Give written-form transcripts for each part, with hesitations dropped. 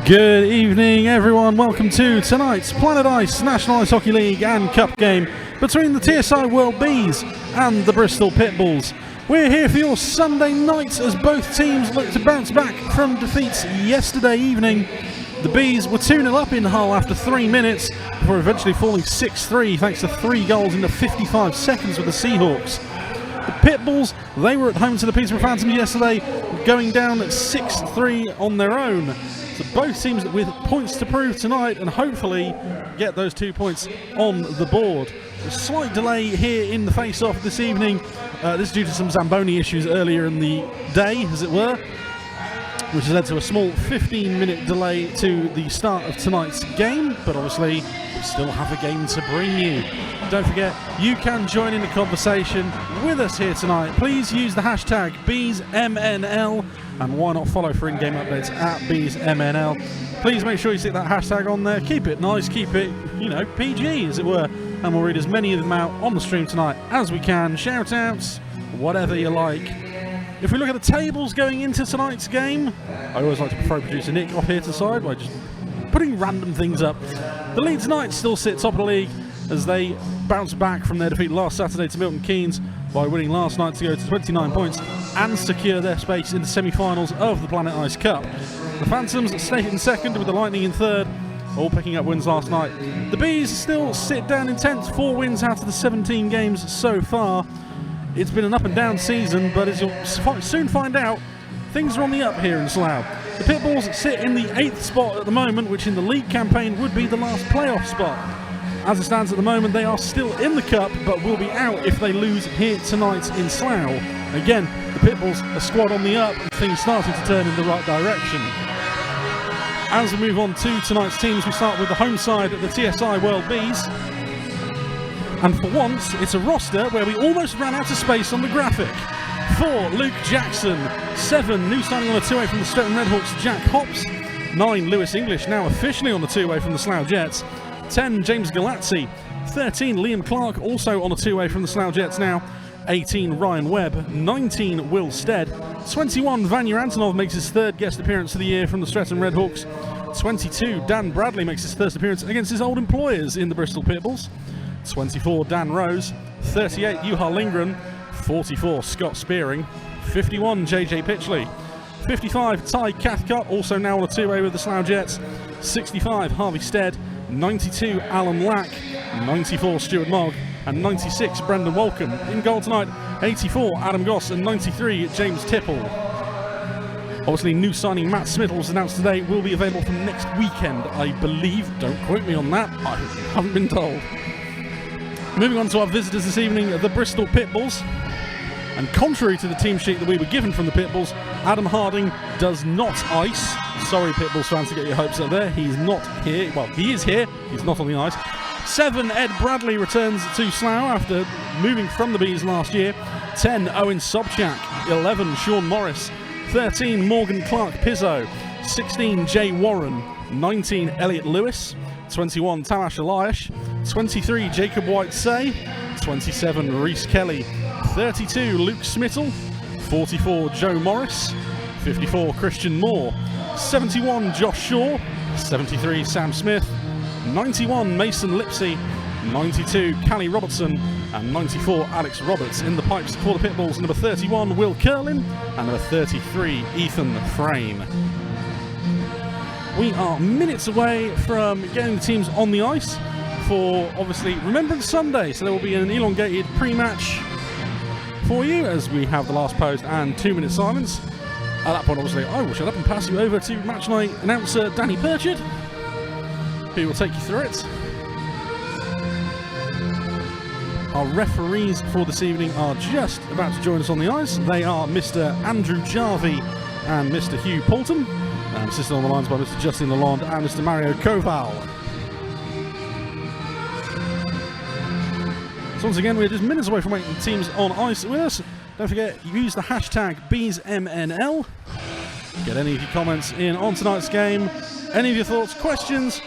Good evening, everyone. Welcome to tonight's Planet Ice National Ice Hockey League and Cup game between the TSI World Bees and the Bristol Pitbulls. We're here for your Sunday night as both teams look to bounce back from defeats yesterday evening. The Bees were 2-0 up in Hull after 3 minutes before eventually falling 6-3 thanks to 3 goals in the 55 seconds with the Seahawks. The Pitbulls, they were at home to the Peterborough Phantoms yesterday, going down 6-3 on their own. So both teams with points to prove tonight and hopefully get those 2 points on the board. A slight delay here in the face-off this evening. This is due to some Zamboni issues earlier in the day, as it were, which has led to a small 15-minute delay to the start of tonight's game, but obviously we still have a game to bring you. Don't forget, you can join in the conversation with us here tonight. Please use the hashtag BeesMNL, and why not follow for in-game updates at BeesMNL. Please make sure you stick that hashtag on there. Keep it nice, keep it, PG, as it were, and we'll read as many of them out on the stream tonight as we can. Shout-outs, whatever you like. If we look at the tables going into tonight's game, I always like to throw producer Nick off here to the side by just putting random things up. The Leeds Knights still sit top of the league as they bounce back from their defeat last Saturday to Milton Keynes by winning last night to go to 29 points and secure their space in the semi-finals of the Planet Ice Cup. The Phantoms stay in second with the Lightning in third, all picking up wins last night. The Bees still sit down in 10th, 4 wins out of the 17 games so far. It's been an up and down season, but as you'll soon find out, things are on the up here in Slough. The Pitbulls sit in the 8th spot at the moment, which in the league campaign would be the last playoff spot. As it stands at the moment, they are still in the cup, but will be out if they lose here tonight in Slough. Again, the Pitbulls, a squad on the up, and things starting to turn in the right direction. As we move on to tonight's teams, we start with the home side of the TSI World Bees. And for once, it's a roster where we almost ran out of space on the graphic. 4, Luke Jackson. 7, new signing on a two-way from the Stretton Redhawks, Jack Hops. 9, Lewis English, now officially on the two-way from the Slough Jets. 10, James Galazzi. 13, Liam Clark, also on a two-way from the Slough Jets now. 18, Ryan Webb. 19, Will Stead. 21, Vanya Antonov makes his 3rd guest appearance of the year from the Stretton Redhawks. 22, Dan Bradley makes his first appearance against his old employers in the Bristol Pitbulls. 24, Dan Rose. 38, Juha Lindgren. 44, Scott Spearing. 51, JJ Pitchley. 55, Ty Cathcart, also now on a two-way with the Slough Jets. 65, Harvey Stead. 92, Alan Lack. 94, Stuart Mogg. And 96, Brendan Walcombe. In goal tonight, 84, Adam Goss. And 93, James Tipple. Obviously, new signing Matt Smith was announced today, will be available from next weekend, I believe. Don't quote me on that, I haven't been told. Moving on to our visitors this evening, the Bristol Pitbulls. And contrary to the team sheet that we were given from the Pitbulls, Adam Harding does not ice. Sorry, Pitbulls fans, to get your hopes up there. He's not here. Well, he is here. He's not on the ice. 7, Ed Bradley returns to Slough after moving from the Bees last year. 10, Owen Sobchak. 11, Sean Morris. 13, Morgan Clark Pizzo. 16, Jay Warren. 19, Elliot Lewis. 21, Tamas Eliash. 23, Jacob White-Say. 27, Reese Kelly. 32, Luke Smittle. 44, Joe Morris. 54, Christian Moore. 71, Josh Shaw. 73, Sam Smith. 91, Mason Lipsey. 92, Callie Robertson. And 94, Alex Roberts. In the pipes for the Pitbulls, number 31, Will Curlin. And number 33, Ethan Frame. We are minutes away from getting the teams on the ice for, obviously, Remembrance Sunday. So there will be an elongated pre-match for you as we have the last post and 2-minute silence. At that point, obviously, I will shut up and pass you over to match night announcer Danny Purchard, who will take you through it. Our referees for this evening are just about to join us on the ice. They are Mr. Andrew Jarvie and Mr. Hugh Poulton. And assisted on the lines by Mr. Justin Lalonde and Mr. Mario Koval. So once again, we're just minutes away from waiting the teams on ice with us. Don't forget, use the hashtag BeesMNL. Get any of your comments in on tonight's game, any of your thoughts, questions,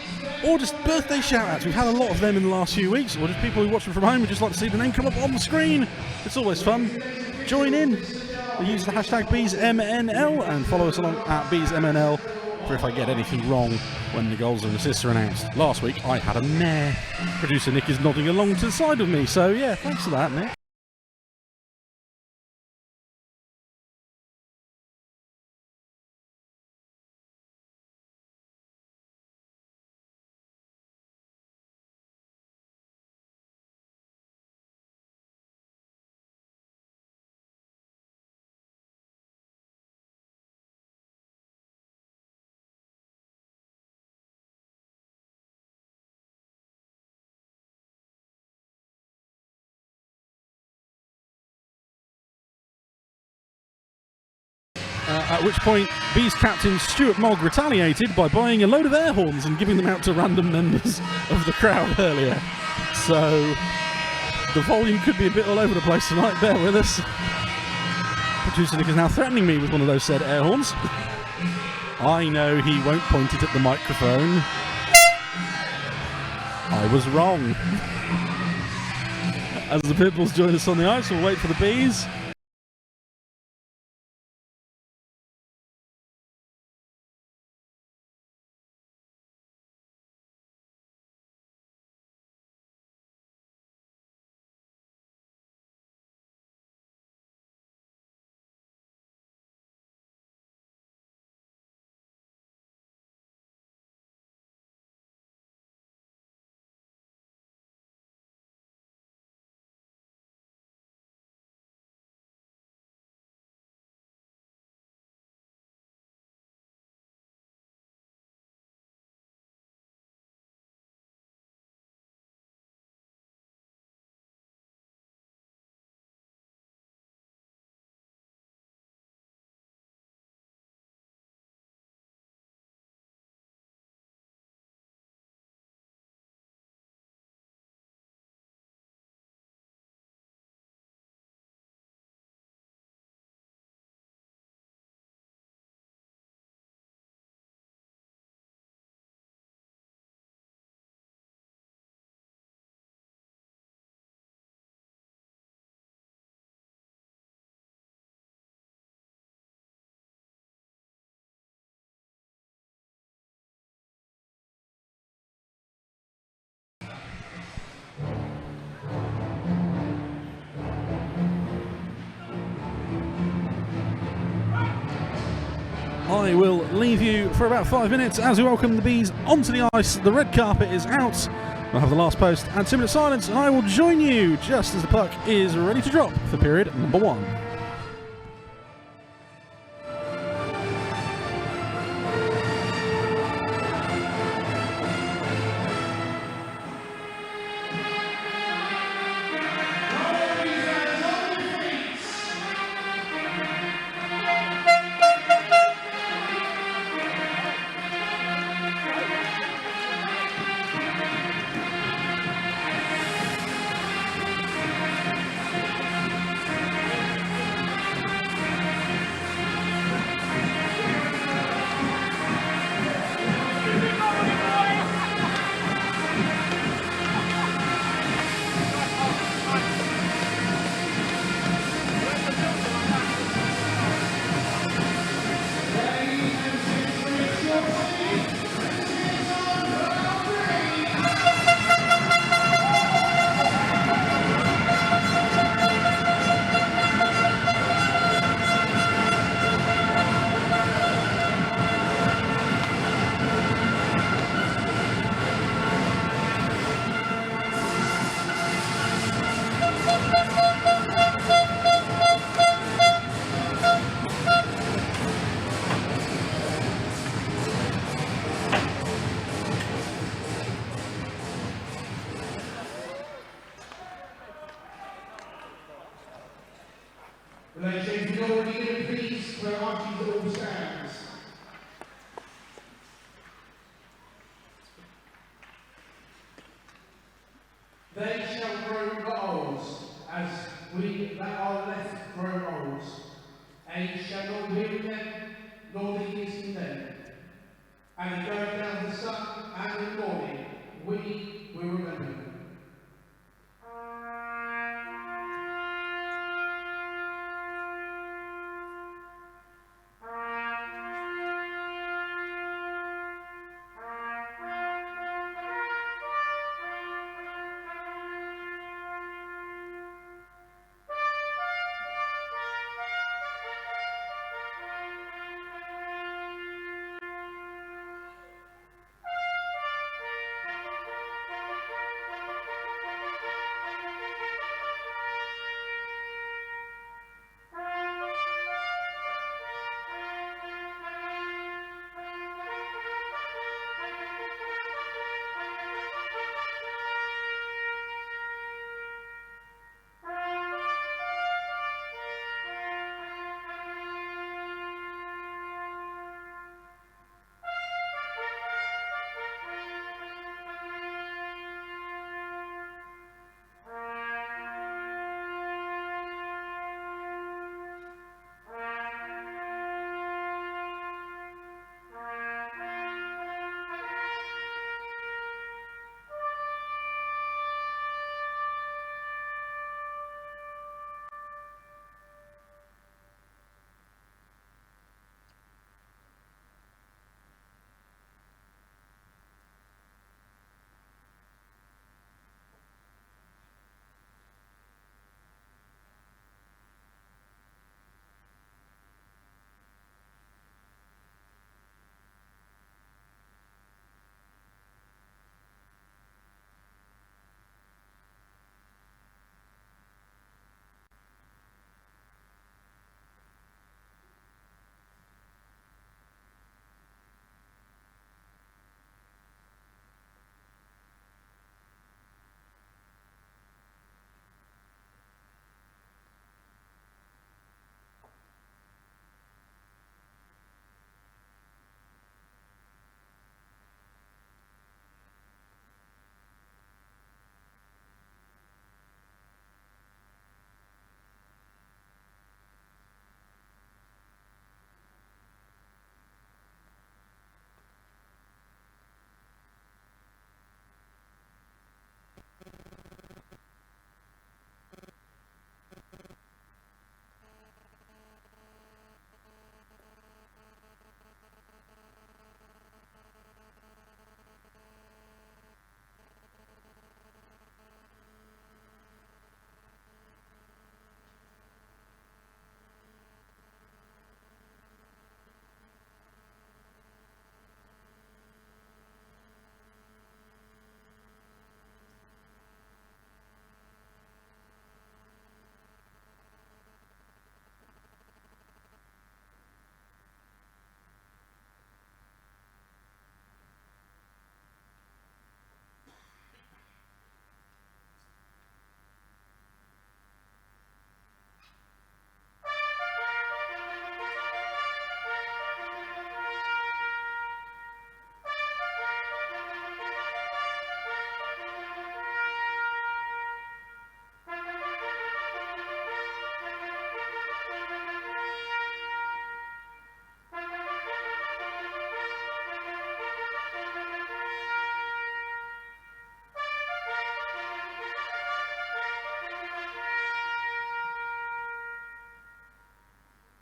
or just birthday shout-outs. We've had a lot of them in the last few weeks, or just people who watch it from home who just like to see the name come up on the screen. It's always fun. Join in. use the hashtag BeesMNL and follow us along at BeesMNL for if I get anything wrong when the goals and assists are announced. Last week I had a mare. Producer Nick is nodding along to the side of me, so yeah, thanks for that, Nick. At which point, Bees captain Stuart Mogg retaliated by buying a load of air horns and giving them out to random members of the crowd earlier. So, the volume could be a bit all over the place tonight, bear with us. Producer Nick is now threatening me with one of those said air horns. I know he won't point it at the microphone. I was wrong. As the Pitbulls join us on the ice, we'll wait for the Bees. I will leave you for about 5 minutes as we welcome the Bees onto the ice. The red carpet is out. We'll have the last post and 2 minutes silence, and I will join you just as the puck is ready to drop for period number 1. Ladies, you already in peace where Auntie all stands. They shall grow old as we that are left grow old. Age shall not weary them, nor the years condemn. And the going down of the sun and the morning, we will remember them.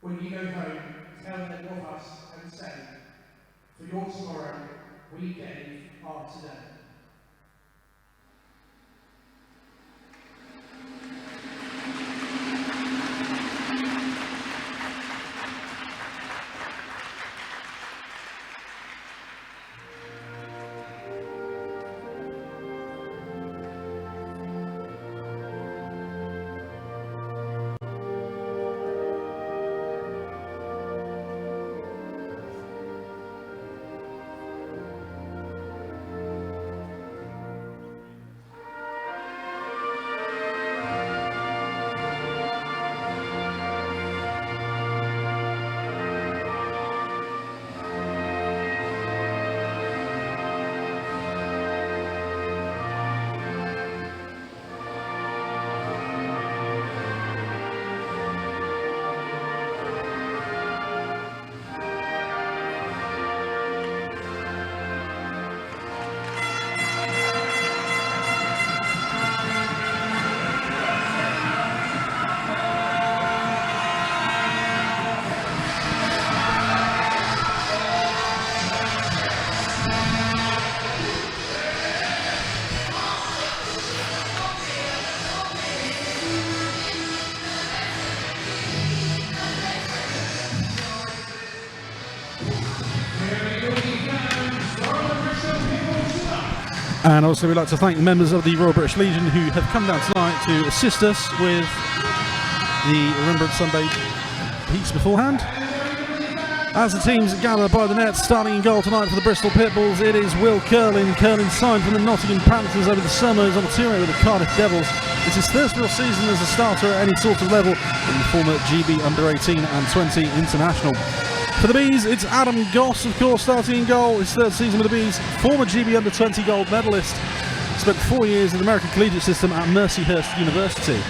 When you go home, tell them of us and say, for your tomorrow, we gave our today. And also we'd like to thank the members of the Royal British Legion who have come down tonight to assist us with the Remembrance Sunday piece beforehand. As the teams gather by the net, starting in goal tonight for the Bristol Pitbulls, it is Will Curlin. Curlin signed from the Nottingham Panthers over the summer. He's on a tour with the Cardiff Devils. It's his first real season as a starter at any sort of level, and the former GB under-18 and 20 international. For the Bees, it's Adam Goss, of course, starting in goal. His third season with the Bees, former GB under-20 gold medalist. Spent 4 years in the American collegiate system at Mercyhurst University.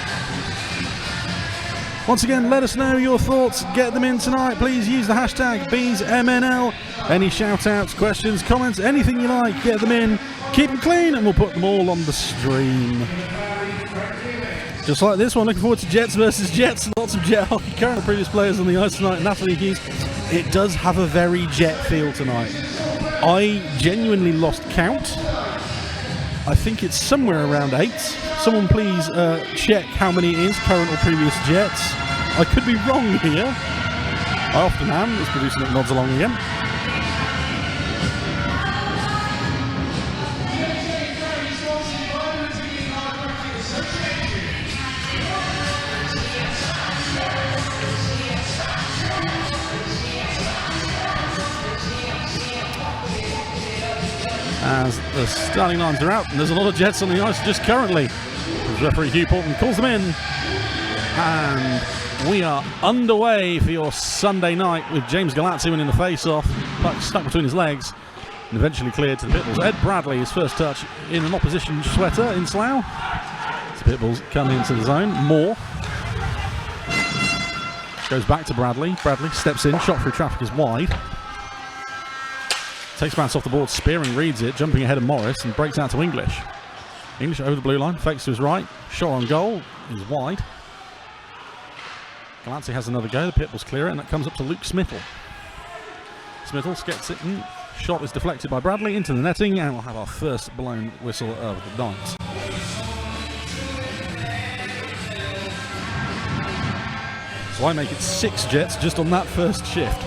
Once again, let us know your thoughts. Get them in tonight. Please use the hashtag BeesMNL. Any shout-outs, questions, comments, anything you like, get them in. Keep them clean, and we'll put them all on the stream. Just like this one, looking forward to Jets versus Jets. Lots of Jet hockey. Current previous players on the ice tonight. Natalie Hughes. It does have a very Jet feel tonight. I genuinely lost count. I think it's somewhere around 8. Someone please check how many it is, current or previous Jets. I could be wrong here. I often am. This producer that nods along again. As the starting lines are out, and there's a lot of Jets on the ice just currently. As referee Hugh Portman calls them in, and we are underway for your Sunday night with James Galazzi winning the face-off, puck stuck between his legs, and eventually cleared to the Pitbulls. Ed Bradley, his first touch in an opposition sweater in Slough. The Pitbulls come into the zone. Moore goes back to Bradley. Bradley steps in, shot through traffic is wide. Takes bounce off the board, Spearing reads it, jumping ahead of Morris, and breaks out to English. English over the blue line, fakes to his right, shot on goal, is wide. Galazzi has another go, the Pitbulls clear it, and it comes up to Luke Smithell. Smithell gets it in, shot is deflected by Bradley into the netting, and we'll have our first blown whistle of the night. So I make it 6 Jets just on that first shift.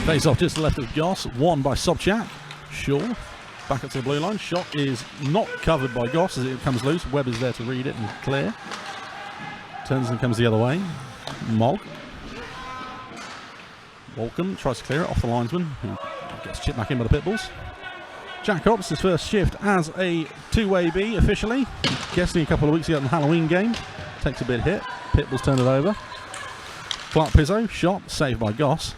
Face off just to the left of Goss, won by Sobchak. Shaw, back up to the blue line. Shot is not covered by Goss as it comes loose. Webb is there to read it and clear. Turns and comes the other way. Mogg. Walcombe tries to clear it off the linesman, who gets chipped back in by the Pitbulls. Jack Ops, his first shift as a two-way B officially. Guessing a couple of weeks ago in the Halloween game. Takes a bit hit. Pitbulls turn it over. Clark Pizzo, shot, saved by Goss.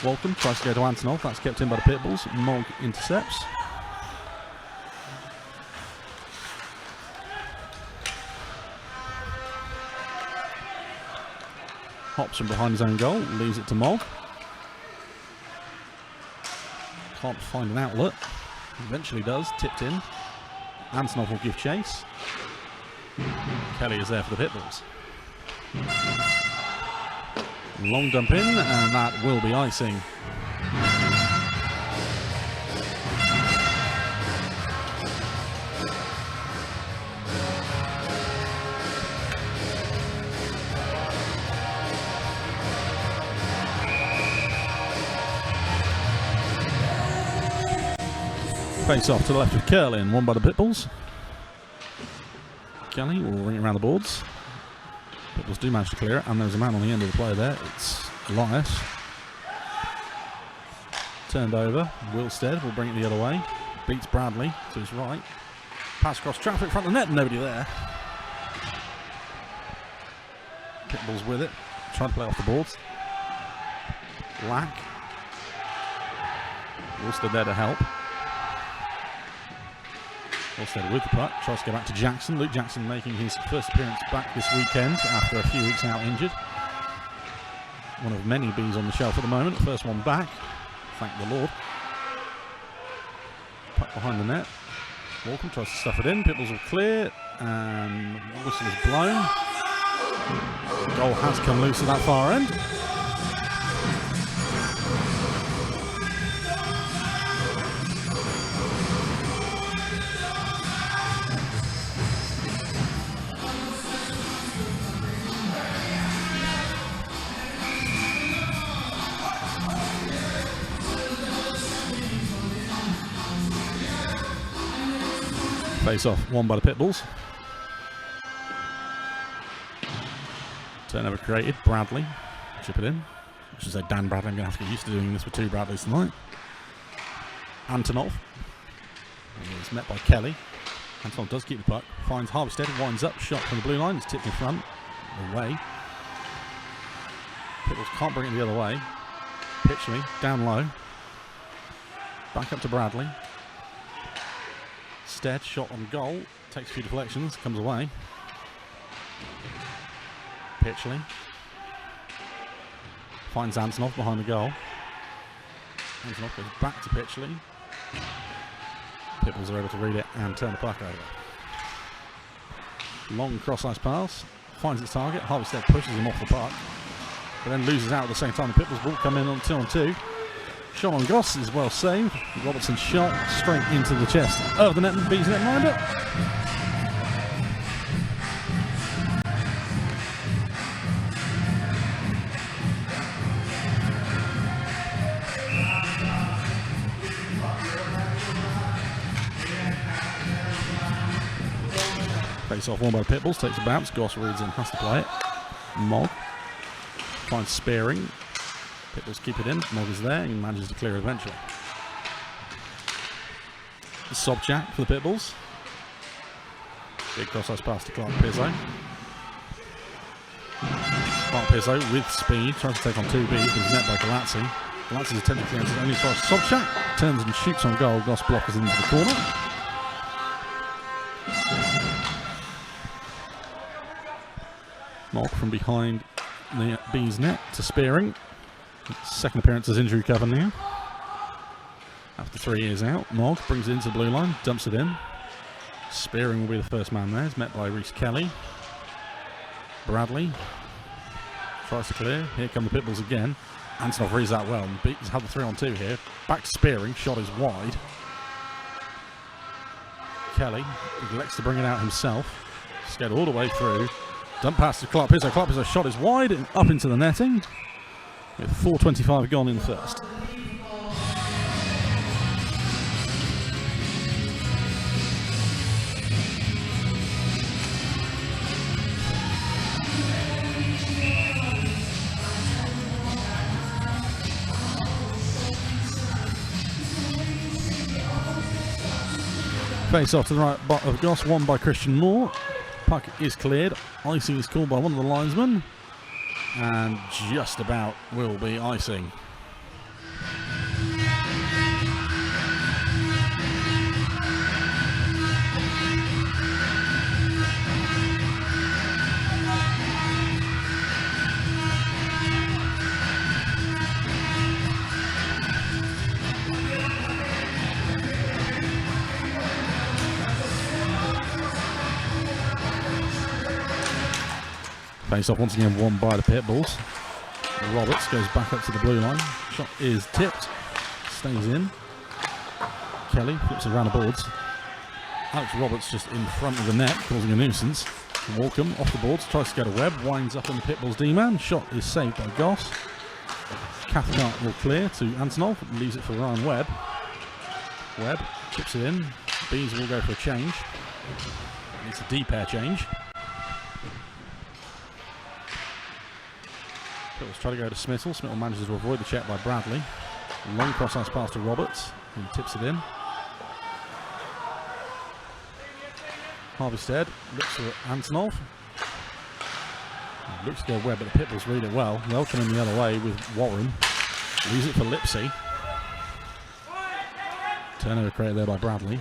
Walcombe tries to go to Antonov, that's kept in by the Pitbulls. Mogg intercepts. Hops from behind his own goal, leaves it to Mogg. Can't find an outlet. Eventually does, tipped in. Antonov will give chase. Kelly is there for the Pitbulls. Long dump in, and that will be icing. Face off to the left of Curlin, won by the Pitbulls. Kelly will ring it around the boards. Pitbulls do manage to clear it, and there's a man on the end of the play there. It's Elias. Turned over. Wilstead will bring it the other way. Beats Bradley to his right. Pass across traffic, front of the net, nobody there. Pitbulls with it. Trying to play off the boards. Lack. Wilstead there to help. Wilstead with the puck, tries to go back to Jackson. Luke Jackson making his first appearance back this weekend after a few weeks out injured. One of many bees on the shelf at the moment. First one back, thank the Lord. Puck behind the net. Walkham tries to stuff it in. Pitbulls will clear, and whistle is blown. The goal has come loose at that far end. Face off, won by the Pitbulls. Turnover created, Bradley. Chip it in. I should say Dan Bradley, I'm going to have to get used to doing this with two Bradleys tonight. Antonov. It's met by Kelly. Antonov does keep the puck. Finds Harvestead, winds up, shot from the blue line. It's tipped in front. Away. Pitbulls can't bring it the other way. Pitchley, down low. Back up to Bradley. Stead, shot on goal, takes a few deflections, comes away. Pitchley finds Antonov behind the goal. Antonov goes back to Pitchley. Pitbulls are able to read it and turn the puck over. Long cross-ice pass, finds its target. Harvestead pushes him off the puck, but then loses out at the same time. The Pitbulls will come in on 2-on-2. Shot on Goss is well saved. Robertson shot straight into the chest of the net and beats net minder. Face off won by the Pitbulls, takes a bounce. Goss reads in, has to play it. Mog finds Spearing. Pitbulls keep it in. Mog is there and manages to clear eventually. Sobchak for the Pitbulls. Big cross-ice pass to Clark Pizzo. Clark Pizzo with speed tries to take on 2Bs, but is met by Galazzi. Galazzi's attempting to clearance only as far as Sobchak turns and shoots on goal. Goss blockers into the corner. Mog from behind the B's net to Spearing. Second appearance as injury cover now. After 3 years out, Mog brings it into the blue line, dumps it in. Spearing will be the first man there. He's met by Reese Kelly. Bradley tries to clear. Here come the Pitbulls again. Antonov reads that well and has had the 3-on-2 here. Back to Spearing, shot is wide. Kelly elects to bring it out himself. Skate all the way through. Dump pass to Clark Pizzo. Clark Pizzo's shot is wide and up into the netting. With 4:25 gone in the first. Face off to the right of Goss, won by Christian Moore. Puck is cleared. Icing is called by one of the linesmen. And just about will be icing. Face off once again, won by the Pitbulls. Roberts goes back up to the blue line. Shot is tipped. Stays in. Kelly flips around the boards. Alex Roberts just in front of the net, causing a nuisance. Walcombe off the boards, tries to get a Webb, winds up on the Pitbulls D-man. Shot is saved by Goss. Cathcart will clear to Antonov, leaves it for Ryan Webb. Webb chips it in. Bees will go for a change. It's a D-pair change. Pitbulls try to go to Smittle. Smittle manages to avoid the check by Bradley. Long cross-ice pass to Roberts, who tips it in. Harveystead looks for Antonov. Looks to go Webb, but the Pitbulls read it well. They'll come in the other way with Warren. Leaves it for Lipsy. Turnover created there by Bradley.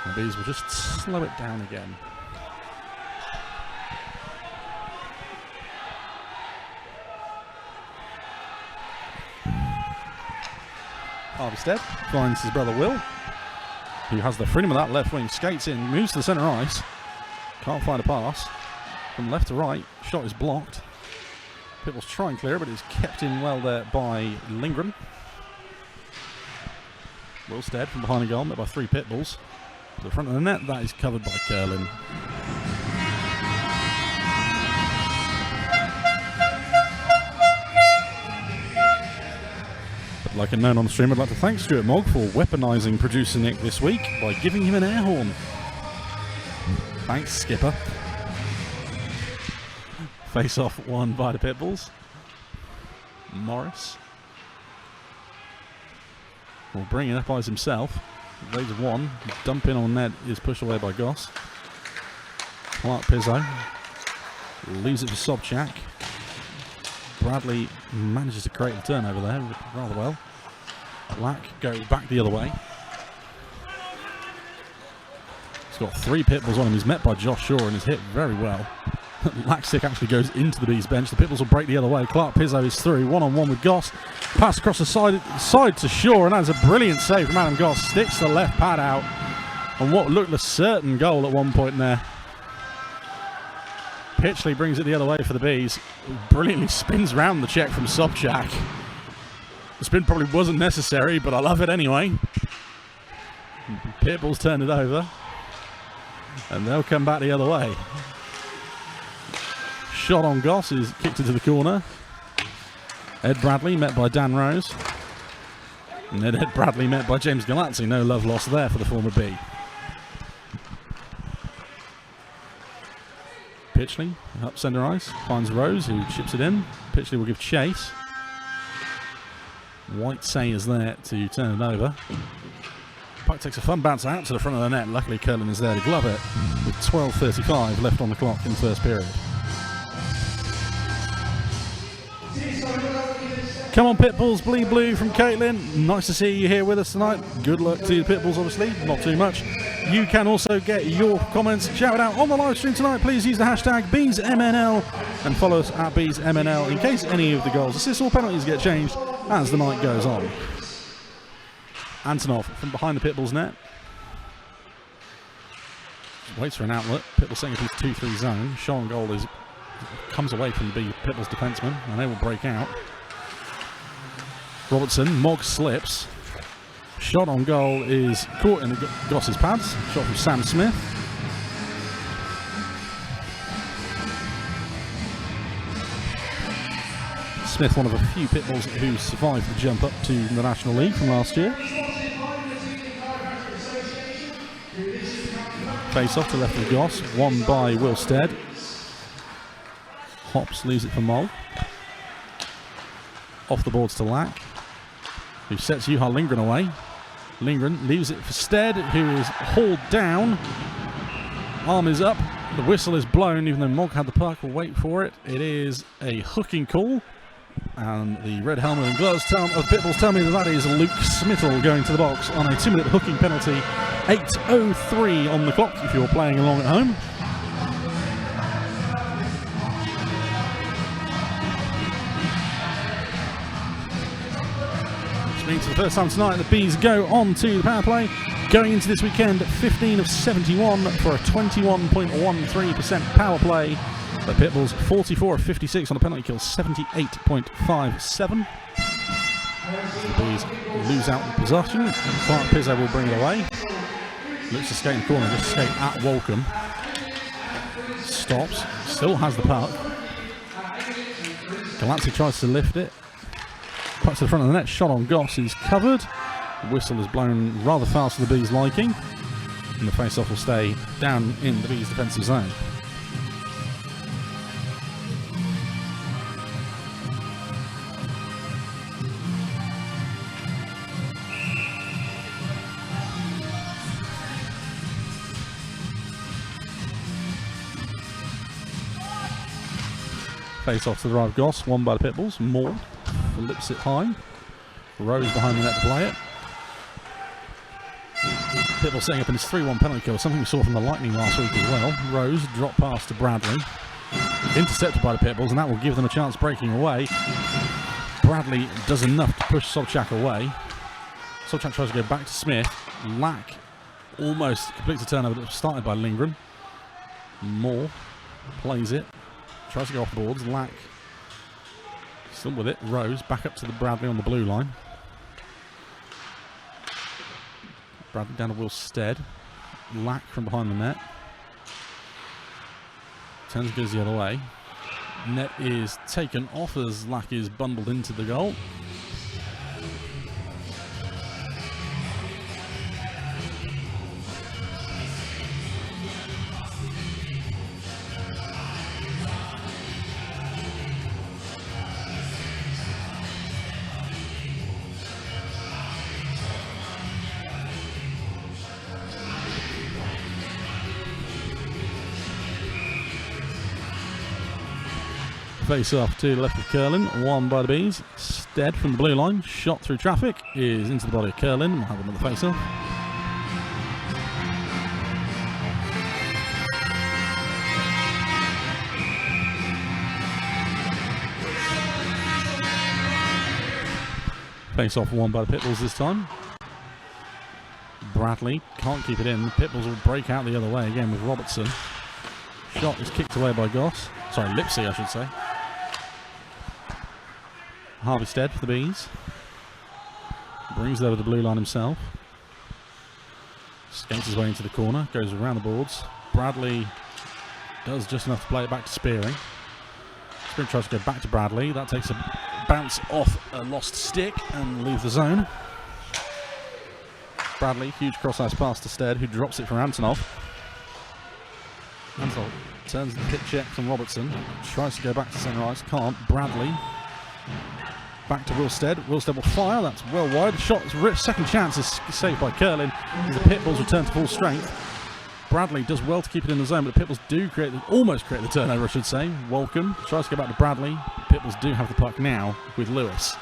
The Bees will just slow it down again. Harveystead finds his brother Will, who has the freedom of that left wing, skates in, moves to the centre ice, can't find a pass. From left to right, shot is blocked. Pitbulls try and clear it, but it's kept in well there by Lindgren. Wilstead from behind the goal, met by 3 Pitbulls. To the front of the net, that is covered by Curlin. But like a known on the stream, I'd like to thank Stuart Mogg for weaponising producer Nick this week by giving him an air horn. Thanks, Skipper. Face off won by the Pitbulls. Morris will bring it up ice himself. Raise of 1. Dump in on net is pushed away by Goss. Clark Pizzo leaves it for Sobchak. Bradley manages to create the turnover there rather well. Black goes back the other way. He's got 3 Pitbulls on him. He's met by Josh Shaw and is hit very well. Laxick actually goes into the Bees bench. The Pitbulls will break the other way. Clark Pizzo is through, one-on-one with Goss. Pass across the side to Shaw, and that's a brilliant save from Adam Goss. Sticks the left pad out on what looked a certain goal at one point there. Pitchley brings it the other way for the Bees. Brilliantly spins round the check from Sobchak. The spin probably wasn't necessary, but I love it anyway. Pitbulls turn it over, and they'll come back the other way. Shot on Goss is kicked into the corner. Ed Bradley met by Dan Rose. And then Ed Bradley met by James Galazzi. No love lost there for the former B. Pitchley up centre ice. Finds Rose, who chips it in. Pitchley will give chase. White Say is there to turn it over. Puck takes a fun bounce out to the front of the net. Luckily Curlin is there to glove it with 12:35 left on the clock in the first period. Come on Pitbulls, bleed blue from Caitlin. Nice to see you here with us tonight. Good luck to the Pitbulls, obviously, not too much. You can also get your comments shouted out on the live stream tonight. Please use the hashtag BeesMNL and follow us at BeesMNL in case any of the goals, assists or penalties get changed as the night goes on. Antonov from behind the Pitbulls net. Waits for an outlet. Pitbulls setting up his 2-3 zone. Sean goal comes away from the Pitbulls defenseman and they will break out. Robertson, Mogg slips. Shot on goal is caught in the Goss's pads. Shot from Sam Smith. Smith, one of a few Pitbulls who survived the jump up to the National League from last year. Face off to left of Goss, won by Wilstead. Hops leaves it for Moll. Off the boards to Lack, who sets Juha Lindgren away. Lindgren leaves it for Stead, who is hauled down. Arm is up, the whistle is blown, even though Mogg had the puck. We'll wait for it. It is a hooking call, and the red helmet and gloves of Pitbulls tell me that is Luke Smittle going to the box on a 2-minute hooking penalty. 8:03 on the clock if you're playing along at home. For the first time tonight, the Bees go on to the power play. Going into this weekend, 15 of 71 for a 21.13% power play. The Pitbulls 44 of 56 on a penalty kill, 78.57. The Bees lose out in possession. Clark Pizzo will bring it away. Looks to skate in the corner, just skate at Walcombe. Stops, still has the puck. Galanzi tries to lift it. Puck to the front of the net, shot on Goss is covered. Whistle is blown rather fast for the Bees' liking. And the face-off will stay down in the Bees' defensive zone. Face off to the right of Goss, won by the Pitbulls. Moore flips it high. Rose behind the net to play it. Pitbull setting up in his 3-1 penalty kill, something we saw from the Lightning last week as well. Rose drop pass to Bradley. Intercepted by the Pitbulls, and that will give them a chance breaking away. Bradley does enough to push Sobchak away. Sobchak tries to go back to Smith. Lack almost completes the turnover that was started by Lindgren. Moore plays it. Tries to go off the boards. Lack still with it. Rose back up to the Bradley on the blue line. Bradley down to Will Stead. Lack from behind the net. Turns and goes the other way. Net is taken off as Lack is bundled into the goal. Face off to the left of Curlin, won by the Bees. Stead from the blue line, shot through traffic, is into the body of Curlin. We'll have another face off. Face off won by the Pitbulls this time. Bradley can't keep it in. The Pitbulls will break out the other way again with Robertson. Shot is kicked away by Goss. Sorry, Lipsy, I should say. Harvey Stead for the Bees. Brings it over the blue line himself. Skates his way into the corner. Goes around the boards. Bradley does just enough to play it back to Spearing. Spearing tries to go back to Bradley. That takes a bounce off a lost stick and leaves the zone. Bradley, huge cross-ice pass to Stead, who drops it from Antonov. Antonov turns the hit check from Robertson. Tries to go back to centre ice. Can't. Bradley. Back to Will Stead. Will Stead will fire. That's well wide. Shot. Second chance is saved by Curlin. The Pitbulls return to full strength. Bradley does well to keep it in the zone, but the Pitbulls do almost create the turnover, I should say. Walcombe tries to go back to Bradley. The Pitbulls do have the puck now with Lewis.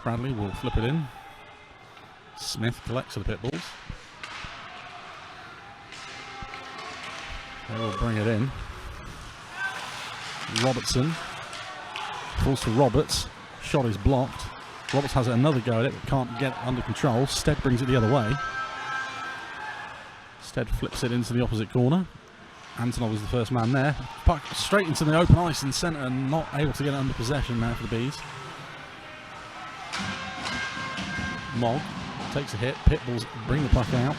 Bradley will flip it in. Smith collects for the Pitbulls. They will bring it in. Robertson falls to Roberts. Shot is blocked. Roberts has another go at it, but can't get it under control. Stead brings it the other way. Stead flips it into the opposite corner. Antonov is the first man there. Puck straight into the open ice in centre, not able to get it under possession there for the Bees. Mogg takes a hit. Pitbulls bring the puck out.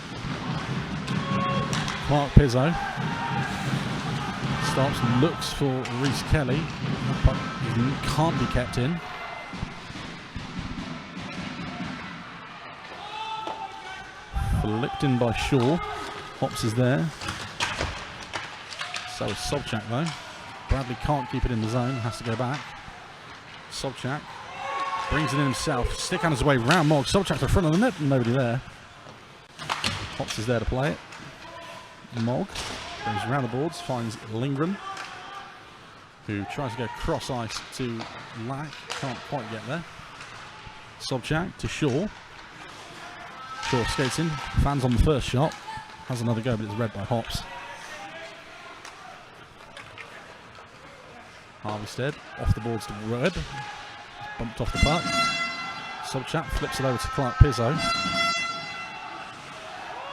Clark Pizzo stops and looks for Reece Kelly. Puck can't be kept in. Flipped in by Shaw. Hops is there. So is Sobchak though. Bradley can't keep it in the zone, has to go back. Sobchak brings it in himself. Stick on his way round Mogg. Sobchak to the front of the net, nobody there. Hops is there to play it. Mogg goes around the boards, finds Lindgren, who tries to go cross ice to Lack, can't quite get there. Sobchak to Shaw. Shaw skates in, fans on the first shot, has another go, but it's read by Hops. Harvey Stead off the boards to Webb, bumped off the puck. Sobchak flips it over to Clark Pizzo,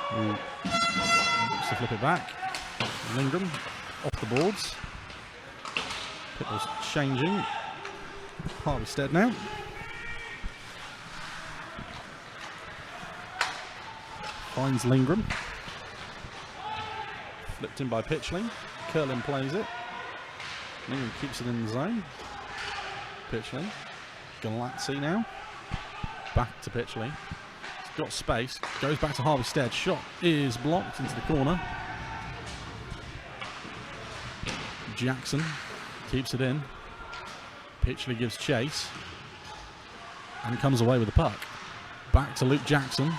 who looks to flip it back. Lindgren off the boards. Pitbulls changing. Harvey now. Finds Lindgren. Flipped in by Pitchley. Curlin plays it. Lindgren keeps it in the zone. Pitchley. Galazzi now. Back to Pitchley. He's got space. Goes back to Harvey Stead. Shot is blocked into the corner. Jackson keeps it in. Pitchley gives chase. And comes away with the puck. Back to Luke Jackson.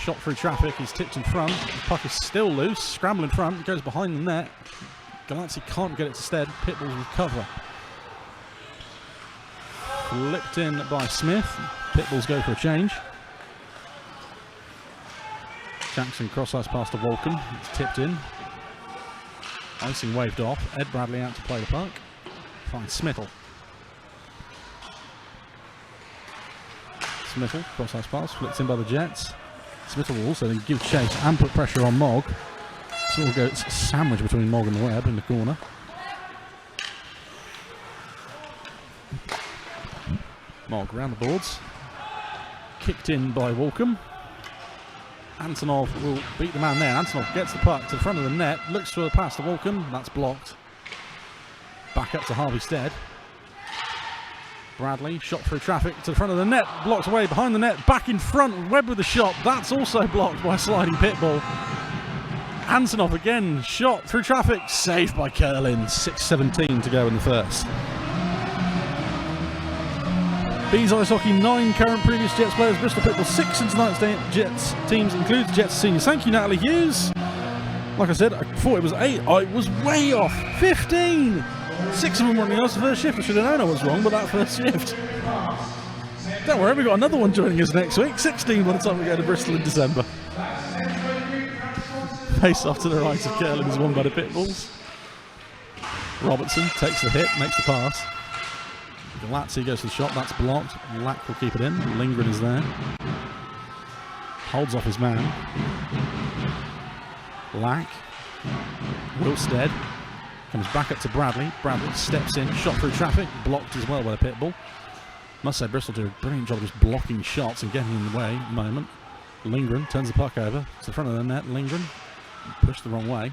Shot through traffic. He's tipped in front. The puck is still loose. Scramble in front. Goes behind the net. Galazzi can't get it to Stead. Pitbulls recover. Flipped in by Smith. Pitbulls go for a change. Jackson cross-ice pass to Walken. It's tipped in. Icing waved off. Ed Bradley out to play the puck. Finds Smittle. Smittle, cross-ice pass, flipped in by the Jets. Smittle will also then give chase and put pressure on Mogg. So we'll go sandwich between Mogg and Webb in the corner. Mogg round the boards. Kicked in by Walcombe. Antonov will beat the man there. Antonov gets the puck to the front of the net, looks for the pass to Walcombe. That's blocked. Back up to Harvey Stead. Bradley, shot through traffic to the front of the net, blocked away behind the net, back in front, Webb with the shot. That's also blocked by a sliding Pitbull. Antonov again, shot through traffic, saved by Curlin. 6:17 to go in the first. Bees Ice Hockey 9 current previous Jets players. Bristol Pitbulls 6 in tonight's Jets teams includes Jets seniors. Thank you, Natalie Hughes. Like I said, I thought it was 8. I was way off. 15. 6 of them were on the ice the first shift. I should have known I was wrong, but that first shift. Don't worry, we've got another one joining us next week. 16 by the time we go to Bristol in December. Face off to the right of Curlin is won by the Pitbulls. Robertson takes the hit, makes the pass. Galazzi goes to the shot, that's blocked. Lack will keep it in. Lindgren is there. Holds off his man. Lack. Wilstead. Comes back up to Bradley. Bradley steps in, shot through traffic, blocked as well by the Pitbull. Must say Bristol do a brilliant job of just blocking shots and getting in the way at the moment. Lindgren turns the puck over to the front of the net. Lindgren pushed the wrong way.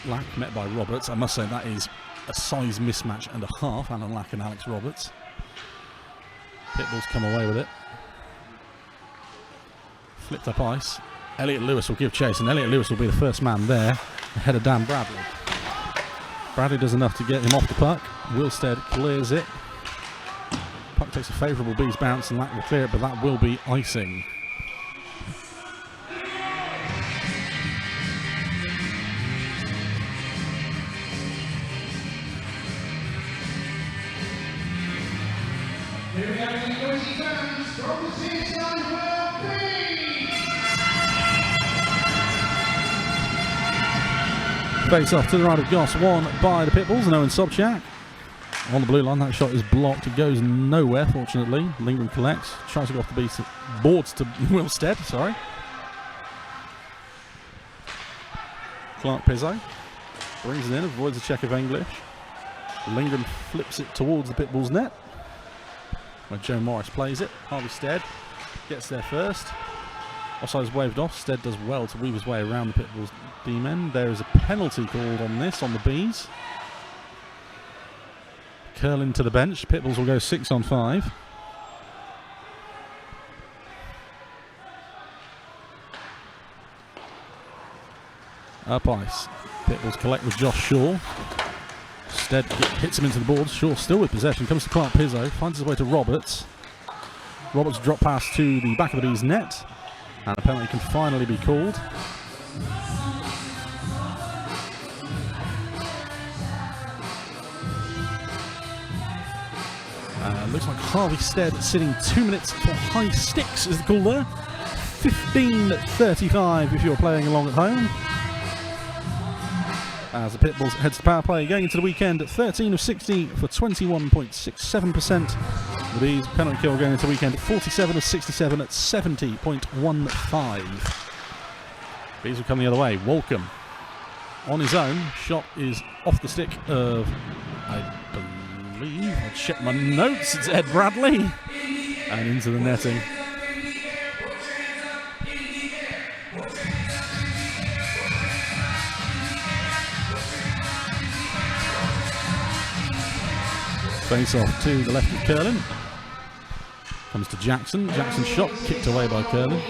Lack met by Roberts. I must say that is a size mismatch and a half, Alan Lack and Alex Roberts. Pitbulls come away with it. Flipped up ice. Elliot Lewis will give chase, and Elliot Lewis will be the first man there ahead of Dan Bradley. Bradley does enough to get him off the puck. Wilstead clears it. Puck takes a favourable Bees bounce, and Lack will clear it, but that will be icing. Here we have the English fans from the TSI World Bees. Face off to the right of Goss, won by the Pitbulls and Owen Sobchak. On the blue line, that shot is blocked. It goes nowhere, fortunately. Lindgren collects, tries to go off the boards to Wilstead, sorry. Clark Pizzo brings it in, avoids a check of English. Lindgren flips it towards the Pitbulls net, where Joe Morris plays it. Harvey Stead gets there first. Offside is waved off. Stead does well to weave his way around the Pitbulls D-men. There is a penalty called on this, on the Bees. Curlin to the bench. Pitbulls will go 6-on-5. Up ice. Pitbulls collect with Josh Shaw. Stead hits him into the boards. Shaw still with possession. Comes to Clark Pizzo. Finds his way to Roberts. Roberts drop pass to the back of the Bees net. And a penalty can finally be called. Looks like Harvey Stead sitting 2 minutes for high sticks is the call there. 15:35 if you're playing along at home. As the Pitbulls heads to power play, going into the weekend at 13 of 60 for 21.67%. The Bees penalty kill going into the weekend at 47 of 67 at 70.15. Bees will come the other way. Walcom on his own. Shot is off the stick of, I believe, I'll check my notes, it's Ed Bradley. And into the netting. Face off to the left of Curlin. Comes to Jackson. Jackson's shot kicked away by Curlin.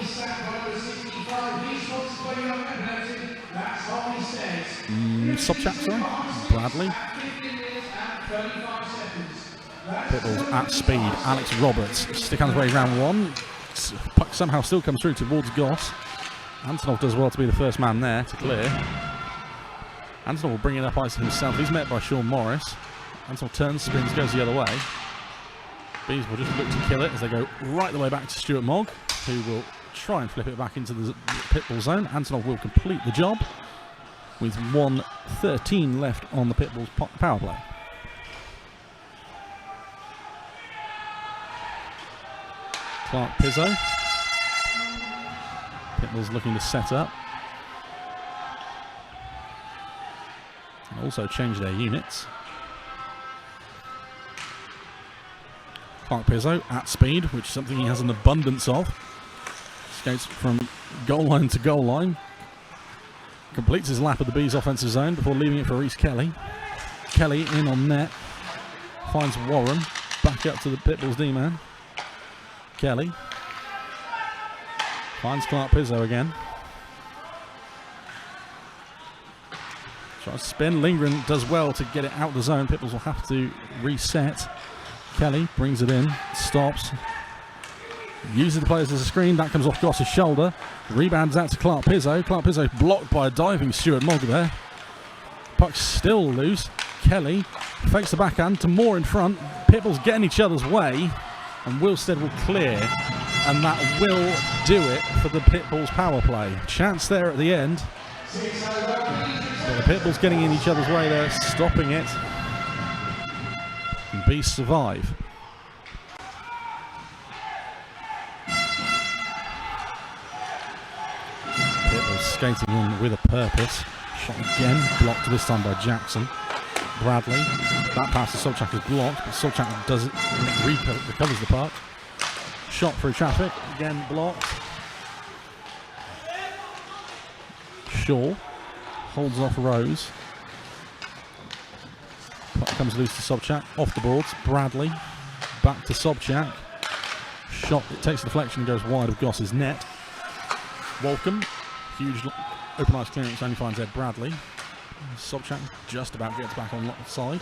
Sobchak, sorry. Bradley. Pitbulls at speed. Alex Roberts stick on his way round one. Puck somehow still comes through towards Goss. Antonov does well to be the first man there to clear. Antonov will bring it up ice himself. He's met by Sean Morris. Antonov turns, spins, goes the other way. Bees will just look to kill it as they go right the way back to Stuart Mogg, who will try and flip it back into the Pitbull zone. Antonov will complete the job with 1:13 left on the Pitbulls power play. Clark Pizzo. Pitbulls looking to set up. And also change their units. Clark Pizzo at speed, which is something he has an abundance of. Skates from goal line to goal line. Completes his lap of the Bees offensive zone before leaving it for Reese Kelly. Kelly in on net. Finds Warren. Back up to the Pitbulls D-man. Kelly. Finds Clark Pizzo again. Tries to spin. Lindgren does well to get it out of the zone. Pitbulls will have to reset. Kelly brings it in, stops, uses the players as a screen. That comes off Goss's shoulder. Rebounds out to Clark Pizzo. Clark Pizzo blocked by a diving Stuart Mogg there. Puck's still loose. Kelly fakes the backhand to Moore in front. Pitbulls getting each other's way, and Wilstead will clear, and that will do it for the Pitbulls power play. Chance there at the end, but the Pitbulls getting in each other's way there, stopping it. And Bees survive. Pitbulls skating in with a purpose. Shot again, blocked this time by Jackson. Bradley. That pass to Sobchak is blocked, but Sobchak does it, recovers the puck. Shot through traffic, again blocked. Shaw holds off Rose. Puck comes loose to Sobchak, off the boards. Bradley, back to Sobchak. Shot, it takes a deflection, goes wide of Goss's net. Walcom, huge open ice clearance, only finds Ed Bradley. Sobchak just about gets back on the side.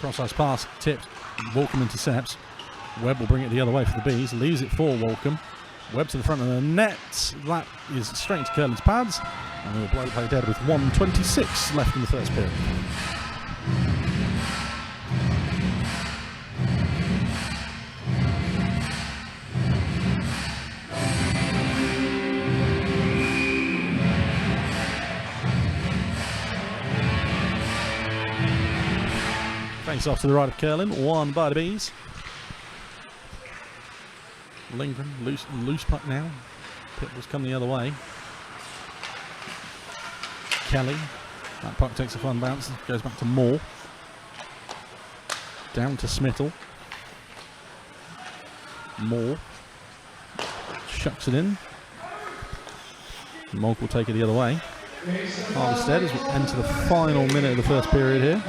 Cross ice pass, tipped. Walcom intercepts. Webb will bring it the other way for the Bees, leaves it for Walcom. Webb to the front of the net. That is straight into Curlin's pads. And we'll blow the play dead with 1:26 left in the first period. Face off to the right of Curlin, won by the Bees. Lindgren, loose puck now. Pitbulls come the other way. Kelly, that puck takes a fun bounce, goes back to Moore. Down to Smittle. Moore chucks it in. Mogg will take it the other way. Harvestead as we enter the final minute of the first period here.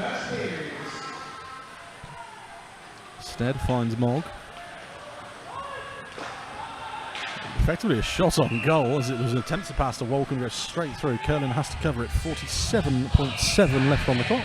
Stead finds Mogg. Effectively a shot on goal as it was an attempt to pass to Walcom, goes straight through. Curlin has to cover it. 47.7 left on the clock.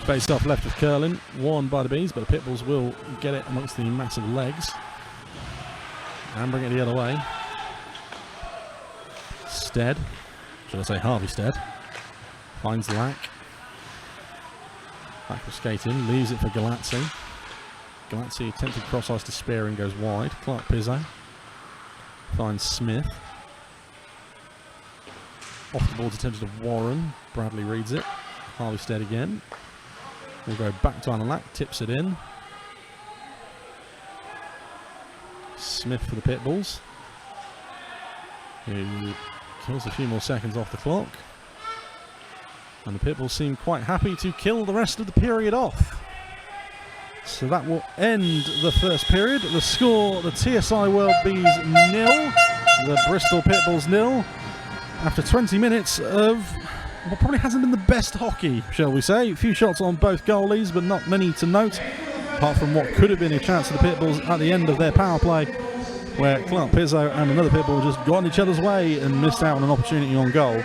Faced off left of Curlin, won by the Bees, but the Pitbulls will get it amongst the massive legs and bring it the other way. Stead, should I say Harvey Stead, finds Lack. Lack will skate in, leaves it for Galazzi. Galazzi attempted cross ice to spare and goes wide. Clark Pizzo finds Smith. Off the boards attempted to Warren. Bradley reads it. Harley-Stead again. We'll go back to Alan Lack, tips it in. Smith for the Pitbulls, who kills a few more seconds off the clock. And the Pitbulls seem quite happy to kill the rest of the period off. So that will end the first period. The score, the TSI World Bees 0, the Bristol Pitbulls 0. After 20 minutes of what probably hasn't been the best hockey, shall we say. A few shots on both goalies, but not many to note, apart from what could have been a chance for the Pitbulls at the end of their power play, where Clark Pizzo and another Pitbull just got in each other's way and missed out on an opportunity on goal.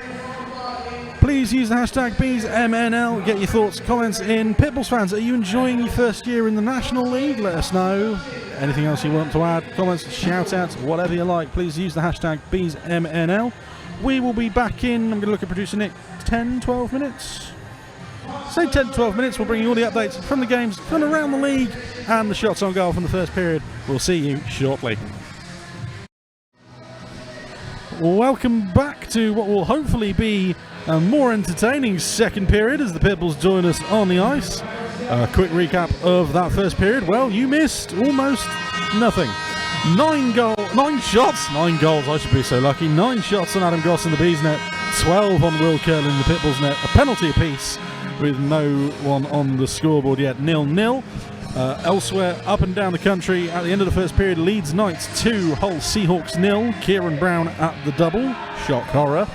Please use the hashtag BeesMNL. Get your thoughts, comments in. Pitbulls fans, are you enjoying your first year in the National League? Let us know. Anything else you want to add? Comments, shout outs, whatever you like. Please use the hashtag BeesMNL. We will be back in, I'm going to look at producer Nick, 10, 12 minutes? Say 10 to 12 minutes. We'll bring you all the updates from the games from around the league and the shots on goal from the first period. We'll see you shortly. Welcome back to what will hopefully be a more entertaining second period as the Pitbulls join us on the ice. A quick recap of that first period. Well, you missed almost nothing. 9 goals, I should be so lucky. 9 shots on Adam Goss in the Bees net, 12 on Will Curlin in the Pitbulls net, a penalty apiece with no one on the scoreboard yet, 0-0. Elsewhere, up and down the country, at the end of the first period, Leeds Knights 2, Hull Seahawks 0, Kieran Brown at the double, shock horror.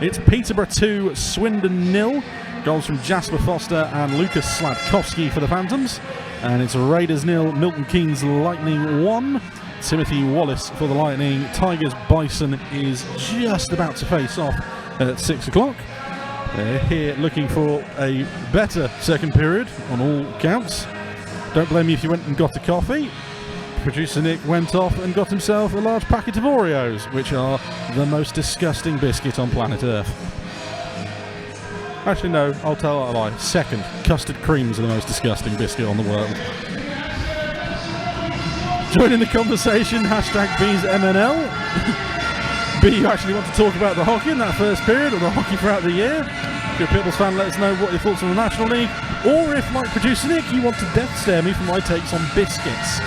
It's Peterborough 2, Swindon 0, goals from Jasper Foster and Lucas Sladkowski for the Phantoms. And it's Raiders 0, Milton Keynes Lightning 1, Timothy Wallace for the Lightning. Tigers Bison is just about to face off at 6 o'clock. They're here looking for a better second period on all counts. Don't blame me if you went and got a coffee. Producer Nick went off and got himself a large packet of Oreos, which are the most disgusting biscuit on planet Earth. Actually, no, I'll tell a lie. Second, custard creams are the most disgusting biscuit on the world. Join in the conversation, hashtag BeesMNL. B, you actually want to talk about the hockey in that first period or the hockey throughout the year? If you're a Pitbulls fan, let us know what your thoughts on the National League. Or if, like producer Nick, you want to death stare me for my takes on biscuits.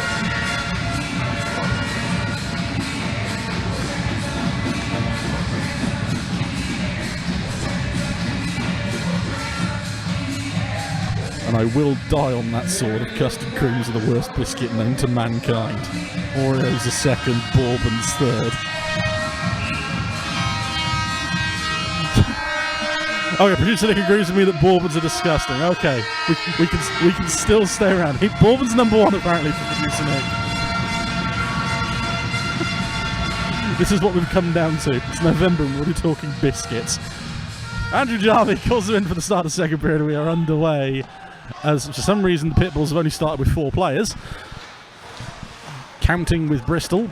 And I will die on that sword of custard creams are the worst biscuit known to mankind. Oreos are second, Bourbon's third. Okay, producer Nick agrees with me that Bourbons are disgusting. Okay, we can still stay around. Bourbon's number 1 apparently for producer Nick. This is what we've come down to. It's November and we're talking biscuits. Andrew Jarvie calls them in for the start of the second period. We are underway. As for some reason the Pitbulls have only started with 4 players. Counting with Bristol.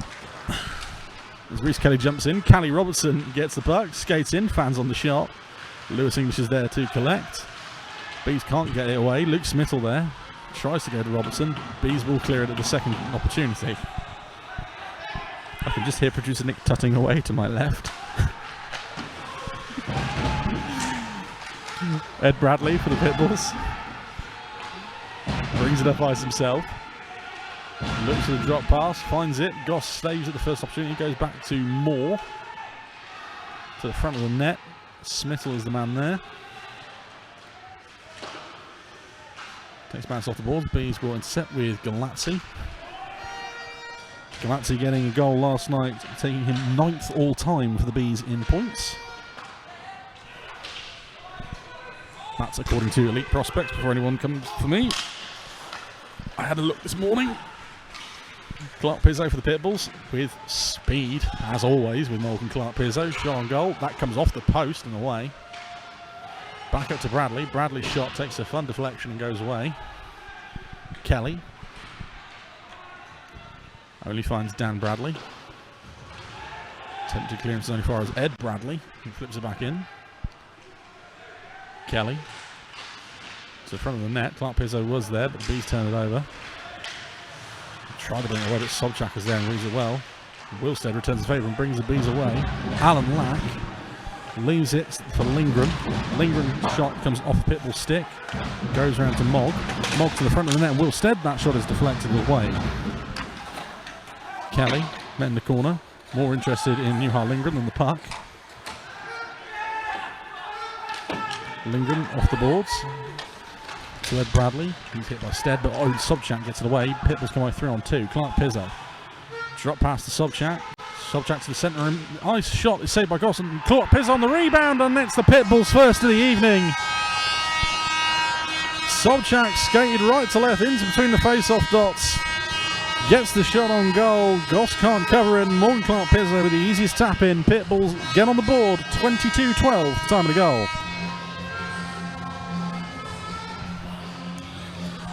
As Reece Kelly jumps in, Callie Robertson gets the puck, skates in, fans on the shot. Lewis English is there to collect. Bees can't get it away. Luke Smittle there. Tries to go to Robertson. Bees will clear it at the second opportunity. I can just hear producer Nick tutting away to my left. Ed Bradley for the Pitbulls. Brings it up ice himself. Looks for the drop pass, finds it. Goss stays at the first opportunity, goes back to Moore. To the front of the net. Smittle is the man there. Takes bounce off the boards. Bees will intercept with Galazzi. Galazzi getting a goal last night, taking him 9th all time for the Bees in points. That's according to Elite Prospects before anyone comes for me. I had a look this morning. Clark Pizzo for the Pitbulls with speed, as always, with Morgan Clark Pizzo. Shot on goal. That comes off the post and away. Back up to Bradley. Bradley's shot takes a fun deflection and goes away. Kelly. Only finds Dan Bradley. Attempted clearance only far as Ed Bradley. He flips it back in. Kelly. To the front of the net. Clark Pizzo was there, but the Bees turn it over. Tried to bring it away, but Sobchak is there and reads it well. Wilstead returns the favour and brings the bees away. Alan Lack leaves it for Lindgren. Lindgren's shot comes off Pitbull's stick, goes around to Mogg. Mogg to the front of the net, and Wilstead, that shot is deflected away. Kelly, met in the corner, more interested in Newhart Lindgren than the puck. Lindgren off the boards to Ed Bradley. He's hit by Stead, but Sobchak gets it away. Pitbulls come away 3-on-2. Clark Pizzo. Drop pass to Sobchak. Sobchak to the centre. And ice shot is saved by Goss. And Clark Pizzo on the rebound, and it's the Pitbulls' first of the evening. Sobchak skated right to left into between the face-off dots. Gets the shot on goal. Goss can't cover it. And Morgan Clark Pizzo with the easiest tap in. Pitbulls get on the board. 22-12, time of the goal.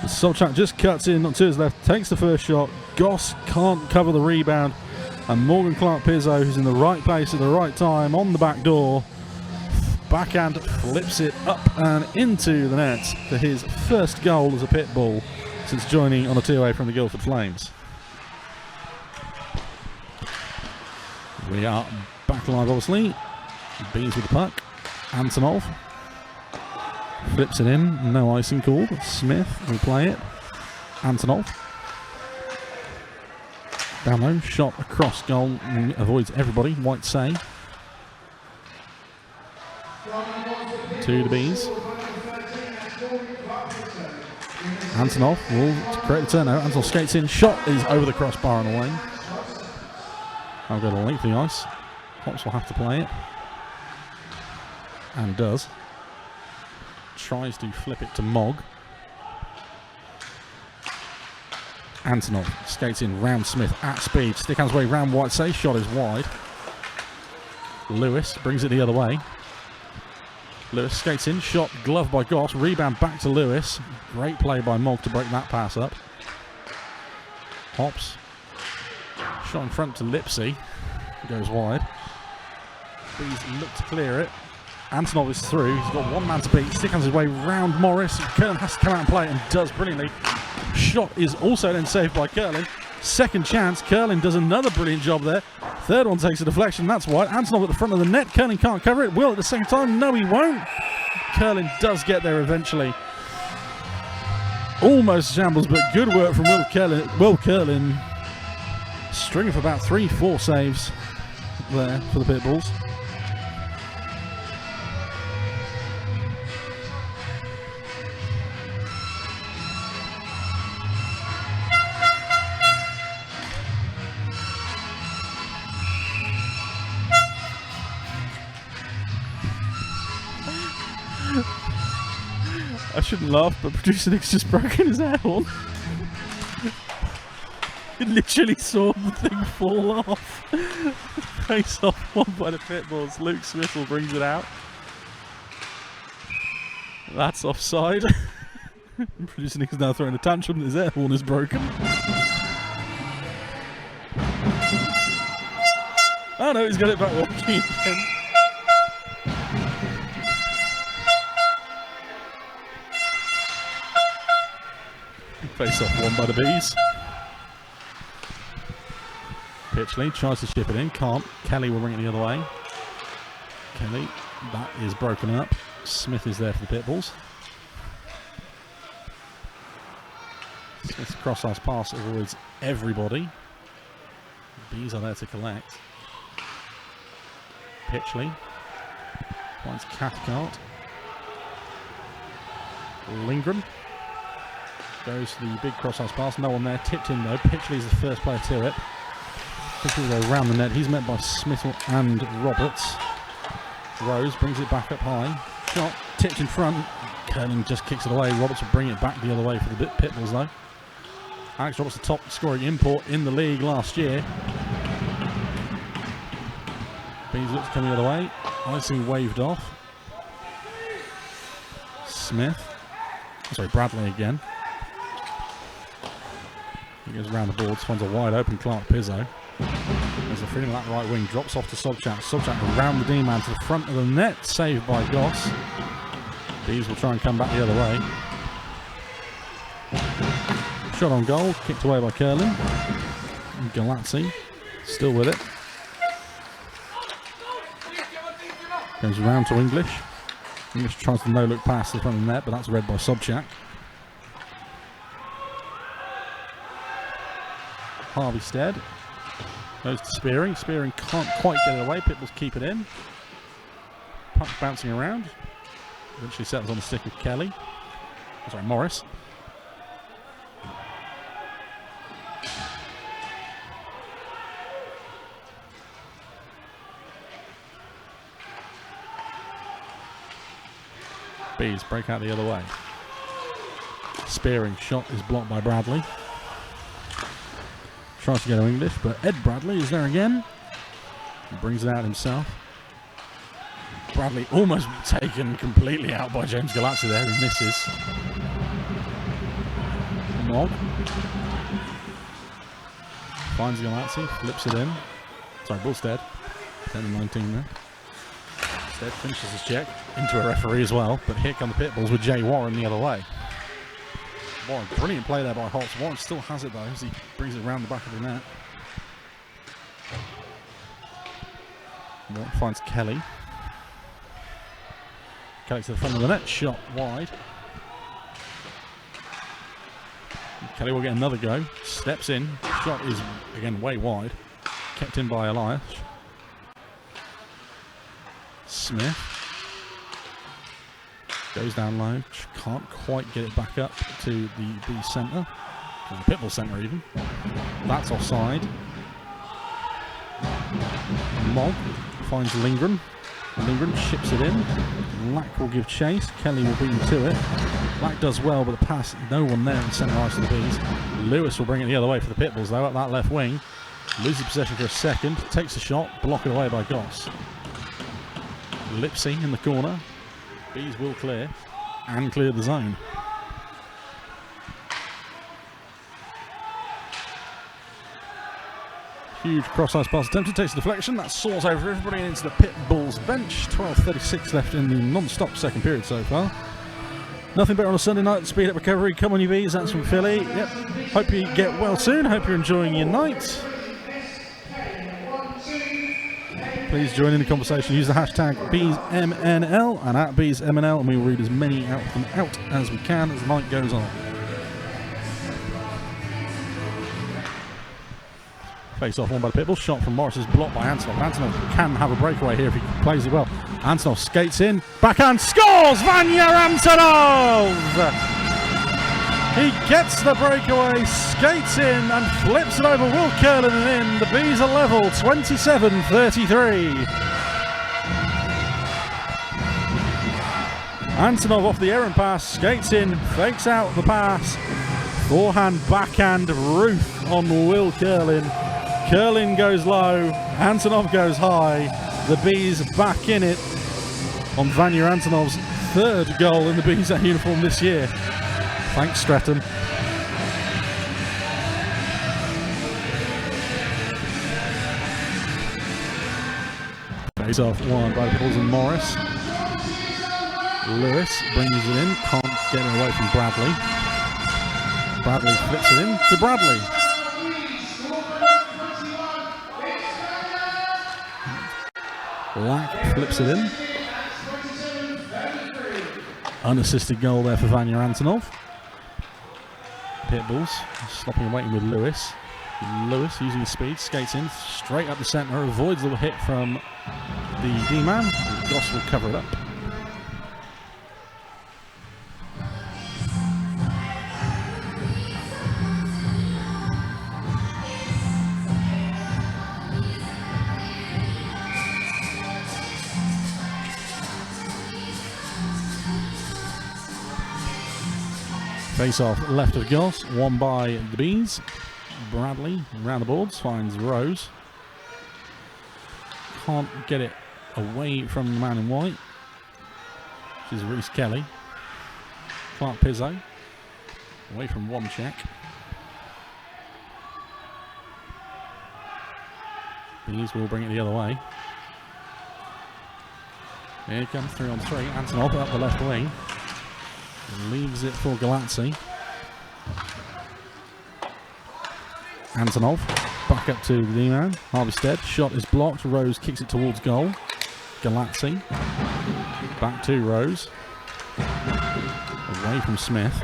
Sobchak just cuts in to his left, takes the first shot. Goss can't cover the rebound. And Morgan Clark Pizzo, who's in the right place at the right time, on the back door. Backhand flips it up and into the net for his first goal as a Pitbull since joining on a two-way from the Guildford Flames. We are back live, obviously. Bees with the puck. Antonov flips it in, no icing called. Smith will play it. Antonov. Down low, shot across goal, avoids everybody. White save. To the Bees. Antonov will create the turnover. Antonov skates in, shot is over the crossbar and away. I'll go to length of the ice. Hops will have to play it. And does. Tries to flip it to Mogg. Antonov skates in round Smith at speed. Stick hands way round White say. Shot is wide. Lewis brings it the other way. Lewis skates in. Shot gloved by Goss. Rebound back to Lewis. Great play by Mogg to break that pass up. Hops. Shot in front to Lipsy. Goes wide. Bees look to clear it. Antonov is through. He's got one man to beat. Stick hands his way round Morris. Curlin has to come out and play it and does brilliantly. Shot is also then saved by Curlin. Second chance. Curlin does another brilliant job there. Third one takes a deflection. That's wide. Antonov at the front of the net. Curlin can't cover it. Will at the second time. No, he won't. Curlin does get there eventually. Almost shambles, but good work from Will Curlin. String of about 3-4 saves there for the Pitbulls. I shouldn't laugh, but producer Nick's just broken his air horn. You literally saw the thing fall off. Face off one by the Pitbulls. Luke Smith brings it out. That's offside. Producer Nick is now throwing a tantrum that his air horn is broken. Oh no, he's got it back working again. Face off one by the Bees. Pitchley tries to chip it in, can't. Kelly will bring it the other way. Kelly, that is broken up. Smith is there for the Pitbulls. Smith's cross-ice pass avoids everybody. Bees are there to collect. Pitchley finds Cathcart. Lindgren goes to the big cross-ice pass. No one there. Tipped in though. Pitchley's the first player to it. Pitchley will go around the net. He's met by Smith and Roberts. Rose brings it back up high. Shot tipped in front. Curlin just kicks it away. Roberts will bring it back the other way for the Pitbulls though. Alex Roberts, the top scoring import in the league last year. Bees looks coming the other way. Icing waved off. Smith. Sorry, Bradley again. He goes around the boards, finds a wide open Clark Pizzo. There's a freedom of that right wing, drops off to Sobchak. Sobchak around the D-man to the front of the net, saved by Goss. Bees will try and come back the other way. Shot on goal, kicked away by Curlin. Galazzi still with it. Goes round to English. English tries to no-look pass to the front of the net, but that's read by Sobchak. Harvey Stead goes to Spearing. Spearing can't quite get it away. Pitbulls keep it in. Puck bouncing around. Eventually settles on the stick of Kelly. Sorry, Morris. Bees break out the other way. Spearing shot is blocked by Bradley. Tries to go to English, but Ed Bradley is there again. He brings it out himself. Bradley almost taken completely out by James Galazzi there, who misses. Nog finds Galazzi, flips it in. Sorry, Bullstead. 10 and 19 there. Stead finishes his check into a referee as well, but here come the Pitbulls with Jay Warren the other way. Warren, brilliant play there by Holtz. Warren still has it though as he brings it around the back of the net. Warren finds Kelly. Kelly to the front of the net, shot wide. Kelly will get another go, steps in, shot is again way wide, kept in by Elias. Smith goes down low, can't quite get it back up to the B centre, to the Pitbull centre even. That's offside. Mog finds Lindgren. Lindgren ships it in. Lack will give chase. Kelly will beam to it. Lack does well, but the pass, no one there in centre ice to the Bees. Lewis will bring it the other way for the Pitbulls though, up that left wing. Loses possession for a second, takes a shot, blocked away by Goss. Lipsy in the corner. Bees will clear and clear the zone. Huge cross-ice pass attempted, takes a deflection. That soars over everybody and into the Pitbulls bench. 12:36 left in the non-stop second period so far. Nothing better on a Sunday night than speed up recovery. Come on you Bees, that's from Philly. Yep. Hope you get well soon. Hope you're enjoying your night. Please join in the conversation. Use the hashtag BeesMNL and at BeesMNL, and we will read as many out as we can as the night goes on. Face off one by the Pitbulls. Shot from Morris is blocked by Antonov. Antonov can have a breakaway here if he plays it well. Antonov skates in, backhand, scores! Vanya Antonov! He gets the breakaway, skates in and flips it over Will Curlin and in. The Bees are level, 27-33. Antonov off the errant pass, skates in, fakes out the pass. Forehand, backhand, roof on Will Curlin. Curlin goes low, Antonov goes high. The Bees back in it on Vanya Antonov's third goal in the Bees uniform this year. Thanks, Stratton. Face off one by the Pitbulls and Morris. Lewis brings it in, can't get it away from Bradley. Bradley flips it in to Bradley. Lack flips it in. Unassisted goal there for Vanya Antonov. Pitbulls stopping and waiting with Lewis. Lewis using his speed, skates in straight up the centre, avoids the hit from the D-man. Goss will cover it up. Face off left of Goss, won by the Bees. Bradley around the boards, finds Rose. Can't get it away from the man in white, which is Reese Kelly. Clark Pizzo, away from one check. Bees will bring it the other way. Here comes 3-on-3. Antonov up the left wing. Leaves it for Galazzi. Antonov back up to the D-man. Harveystead, shot is blocked. Rose kicks it towards goal. Galazzi back to Rose. Away from Smith.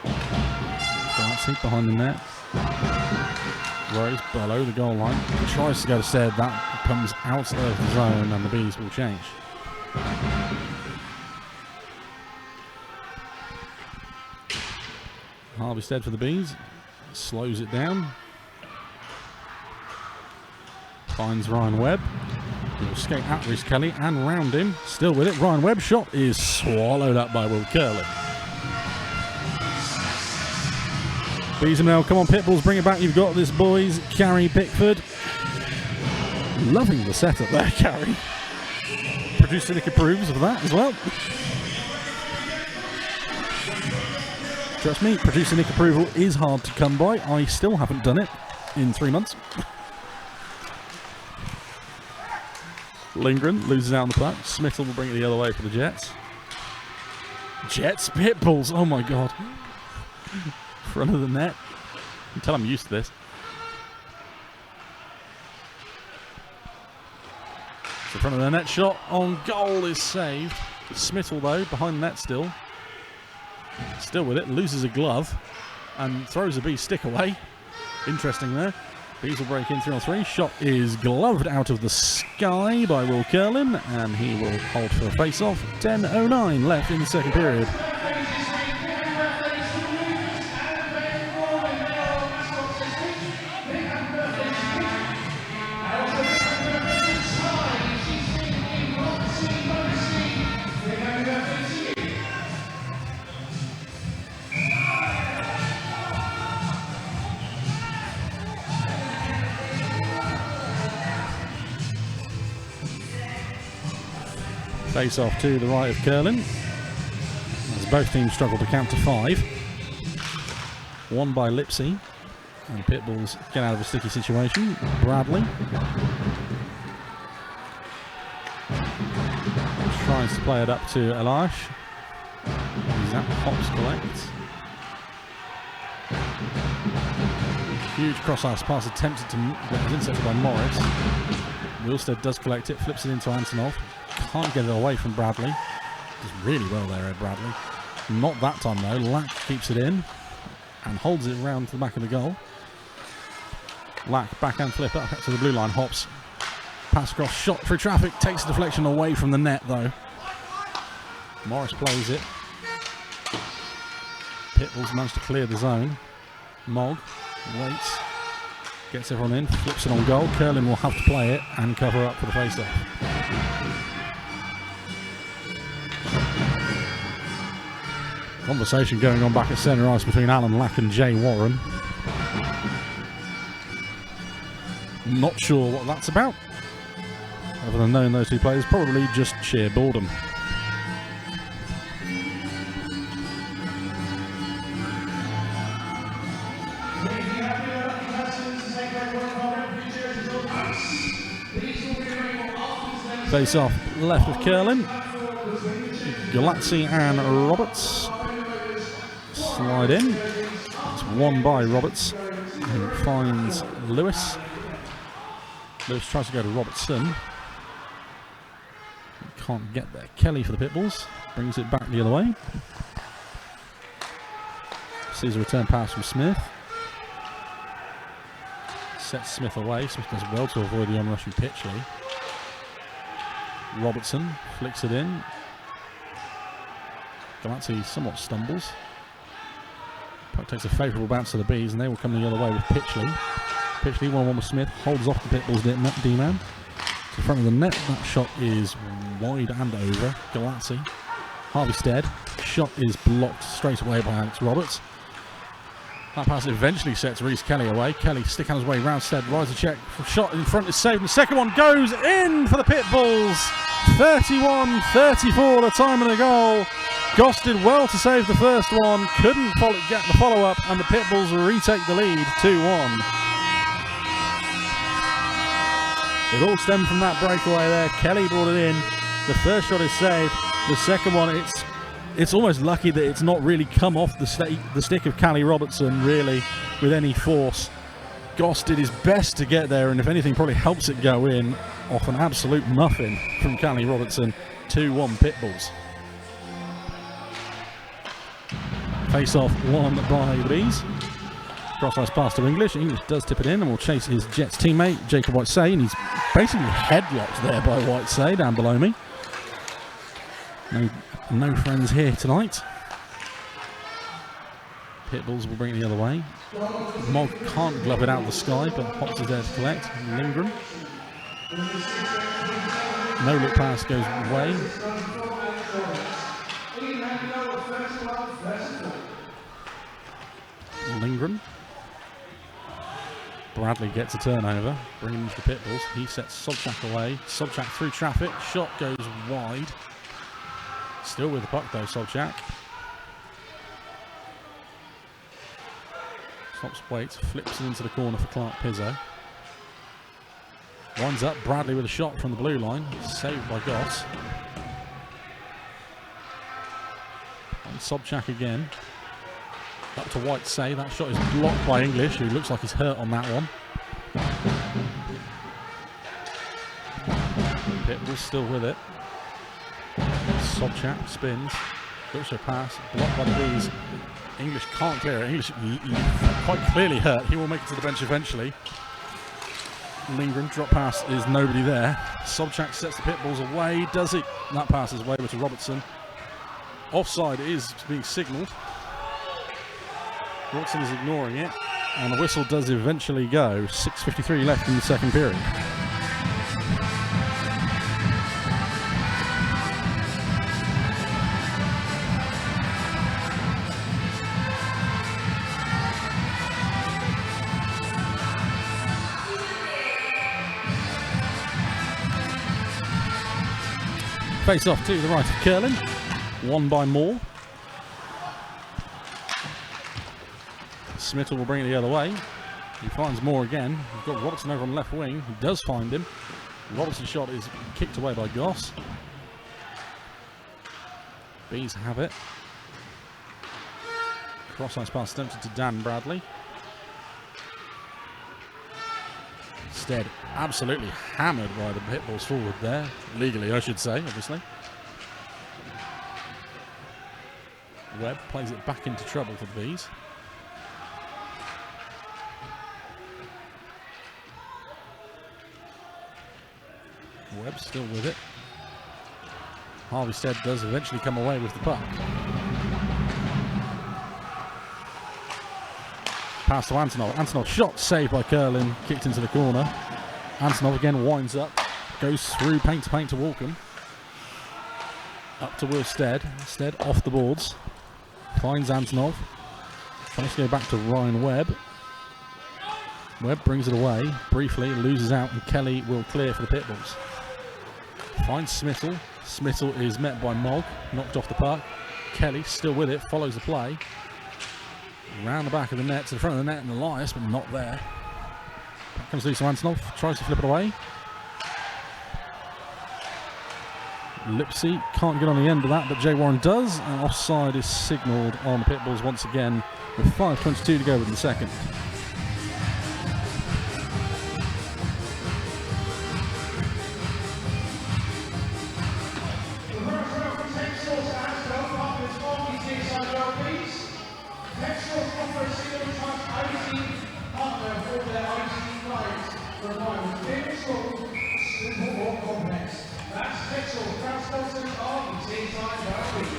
Galazzi behind the net. Rose below the goal line. Tries to go to Stead. That comes out of the zone and the Bees will change. Harveystead for the Bees. Slows it down. Finds Ryan Webb. He'll escape at Reece Kelly and round him. Still with it. Ryan Webb's shot is swallowed up by Will Curlin. Bees and now, come on Pitbulls, bring it back. You've got this, boys. Carrie Pickford. Loving the setup there, Carrie. Producer Nick approves of that as well. Trust me, producer Nick approval is hard to come by. I still haven't done it in 3 months. Lindgren loses out on the puck. Smith will bring it the other way for the Jets. Jets, Pitbulls, oh my god. Front of the net. You can tell I'm used to this. So front of the net shot on goal is saved. Smithell though, behind the net still. Still with it, loses a glove and throws a Bee stick away. Interesting there. Bees will break in 3-on-3. Shot is gloved out of the sky by Will Curlin and he will hold for a face-off. 10:09 left in the second period. Face off to the right of Curlin. As both teams struggle to count to 5. Won by Lipsy. And Pitbulls get out of a sticky situation. Bradley tries to play it up to Elash. Zach Hops collects. Huge cross-ice pass attempted to get intercepted by Morris. Wilstead does collect it, flips it into Antonov. Can't get it away from Bradley. Does really well there, Ed Bradley. Not that time though. Lack keeps it in and holds it round to the back of the goal. Lack backhand flip up to the blue line. Hops. Pass across, shot through traffic. Takes the deflection away from the net though. Morris plays it. Pitbulls managed to clear the zone. Mogg waits. Gets everyone in. Flips it on goal. Curlin will have to play it and cover up for the face-off. Conversation going on back at centre ice between Alan Lack and Jay Warren. Not sure what that's about. Other than knowing those two players, probably just sheer boredom. Face off left of Curlin. Galazzi and Roberts slide in. It's won by Roberts, who finds Lewis. Lewis tries to go to Robertson. Can't get there. Kelly for the Pitbulls. Brings it back the other way. Sees a return pass from Smith. Sets Smith away. Smith does well to avoid the onrushing Pitchley. Robertson flicks it in. Galazzi somewhat stumbles. Puck takes a favourable bounce to the Bees and they will come the other way with Pitchley. Pitchley 1-1 with Smith, holds off the Pitbulls D-man. To the front of the net, that shot is wide and over. Galazzi. Harveystead. Shot is blocked straight away by Alex Roberts. That pass eventually sets Reece Kelly away. Kelly stick on his way round Stead, rides a check. Shot in front is saved. The second one goes in for the Pitbulls. 31-34 the time of the goal. Goss did well to save the first one. Couldn't get the follow-up and the Pitbulls retake the lead 2-1. It all stemmed from that breakaway there. Kelly brought it in. The first shot is saved. The second one, it's almost lucky that it's not really come off the stick of Callie Robertson, really, with any force. Goss did his best to get there, and if anything, probably helps it go in off an absolute muffin from Callie Robertson. 2-1 Pitbulls. Face off won by the Bees. Cross-ice pass to English. English does tip it in and will chase his Jets teammate, Jacob Whitesay, and he's basically headlocked there by Whitesay down below me. No friends here tonight. Pitbulls will bring it the other way. Mog can't glove it out of the sky, but Potts is there to collect. Lindgren. No look pass goes away. Lindgren. Bradley gets a turnover, bringing him to the Pitbulls. He sets Sobchak away. Sobchak through traffic. Shot goes wide. Still with the puck though, Sobchak. Stops, waits, flips it into the corner for Clark Pizzo. Winds up, Bradley with a shot from the blue line. Saved by Goss. And Sobchak again. Up to Whitesay. That shot is blocked by English, who looks like he's hurt on that one. Pitbull still with it. Sobchak spins. Looks a pass. Blocked by the Bees. English can't clear it. English quite clearly hurt. He will make it to the bench eventually. Lindgren, drop pass is nobody there. Sobchak sets the Pitbulls away. Does he? That pass is away to Robertson. Offside is being signalled. Robertson is ignoring it, and the whistle does eventually go. 6:53 left in the second period. Face off to the right of Curlin, won by Moore. Smittle will bring it the other way. He finds Moore again. We've got Robertson over on the left wing. He does find him. Robertson's shot is kicked away by Goss. Bees have it. Cross-ice pass attempted to Dan Bradley. Instead, absolutely hammered by the Pitbulls forward there. Legally, I should say, obviously. Webb plays it back into trouble for the Bees. Webb still with it. Harvey-Stead does eventually come away with the puck. Pass to Antonov. Antonov shot saved by Curlin, kicked into the corner. Antonov again winds up, goes through paint to Walkham. Up to Will Stead. Stead off the boards. Finds Antonov. Tries to go back to Ryan Webb. Webb brings it away. Briefly loses out, and Kelly will clear for the Pitbulls. Finds Smittle. Smittle is met by Mogg, knocked off the puck. Kelly still with it, follows the play. Round the back of the net to the front of the net, and Elias, but not there. Back comes Lisa Antonov, tries to flip it away. Lipsy can't get on the end of that, but Jay Warren does, and offside is signalled on the Pitbulls once again with 5:22 to go in the second.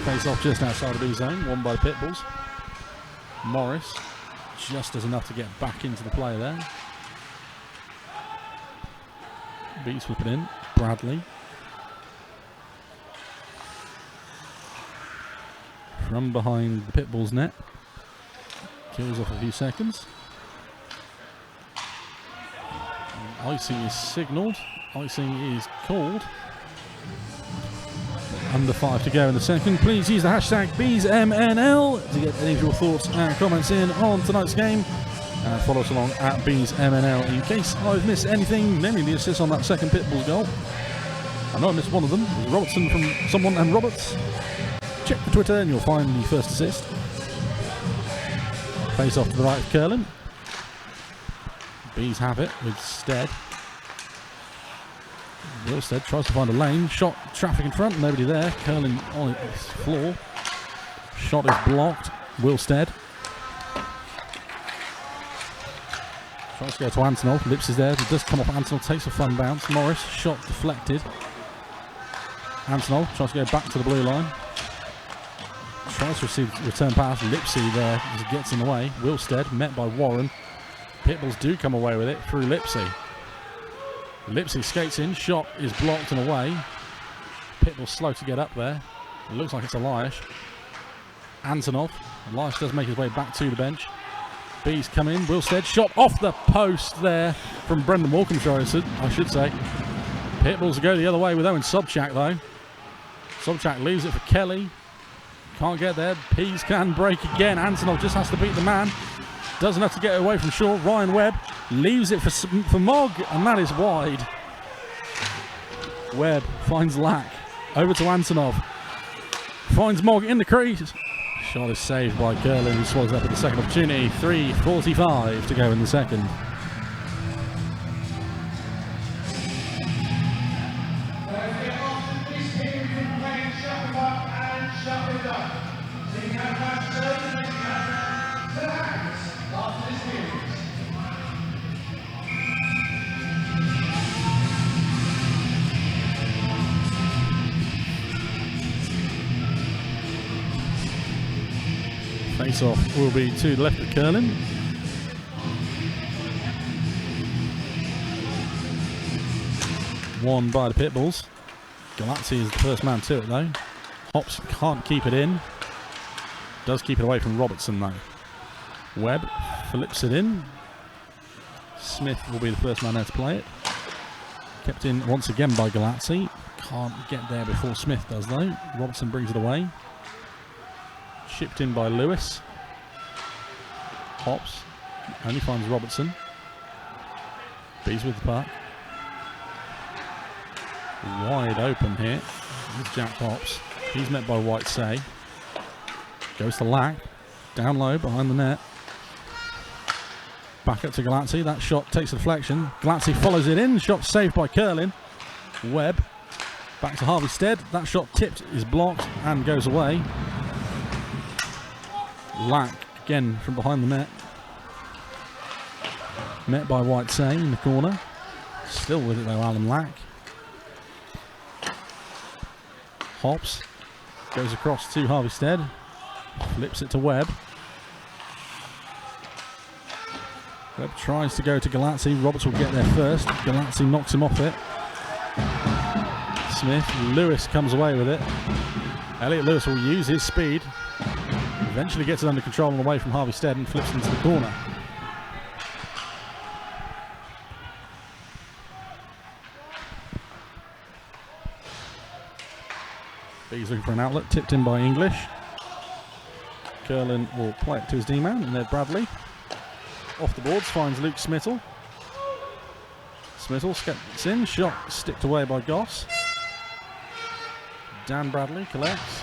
Face off just outside of the zone, won by the Pitbulls. Morris just does enough to get back into the play there. Beats flip it in. Bradley. From behind the Pitbulls net. Kills off a few seconds. Icing is signalled. Icing is called. Under 5 to go in the second. Please use the hashtag BeesMNL to get any of your thoughts and comments in on tonight's game. And follow us along at BeesMNL in case I've missed anything, namely the assist on that second Pitbulls goal. I know I missed one of them. It was Robertson from someone and Roberts. Check the Twitter and you'll find the first assist. Face off to the right of Curlin. Bees have it with Stead. Wilstead tries to find a lane. Shot, traffic in front, nobody there. Curling on its floor. Shot is blocked. Wilstead tries to go to Antonov. Lips is there. It does come off Antonov. Takes a fun bounce. Morris, shot deflected. Antonov tries to go back to the blue line. Tries to receive return pass. Lipsy there just gets in the way. Wilstead met by Warren. Pitbulls do come away with it through Lipsy. Lipsy skates in. Shot is blocked and away. Pitbulls slow to get up there. It looks like it's Elias. Antonov. Elias does make his way back to the bench. Bees come in. Wilstead shot off the post there from Brendan Walkinshaw, I should say. Pitbulls go the other way with Owen Sobchak though. Sobchak leaves it for Kelly. Can't get there. Pease can break again. Antonov just has to beat the man. Doesn't have to get away from short. Ryan Webb leaves it for Mogg, and that is wide. Webb finds Lack. Over to Antonov. Finds Mogg in the crease. Shot is saved by Curlin, who swallows up at the second opportunity. 3:45 to go in the second. Face-off will be to the left of Curlin. Won by the Pitbulls. Galazzi is the first man to it though. Hops can't keep it in. Does keep it away from Robertson though. Webb flips it in. Smith will be the first man there to play it. Kept in once again by Galazzi. Can't get there before Smith does though. Robertson brings it away. Shipped in by Lewis. Hops only finds Robertson. Bees with the puck. Wide open here. Here's Jack Hops. He's met by White Say. Goes to Lack. Down low behind the net. Back up to Galazzi. That shot takes a deflection. Galazzi follows it in. Shot saved by Curlin. Webb. Back to Harvey Stead. That shot tipped is blocked and goes away. Lack again from behind the net. Met by White Say in the corner. Still with it though, Alan Lack. Hops goes across to Harvey Stead. Flips it to Webb. Webb tries to go to Galazzi. Roberts will get there first. Galazzi knocks him off it. Smith. Lewis comes away with it. Elliot Lewis will use his speed. Eventually gets it under control and away from Harvey Stead and flips into the corner. He's looking for an outlet, tipped in by English. Curlin will play it to his D-man, and Ned Bradley. Off the boards, finds Luke Smittle. Smittle gets in, shot sticked away by Goss. Dan Bradley collects.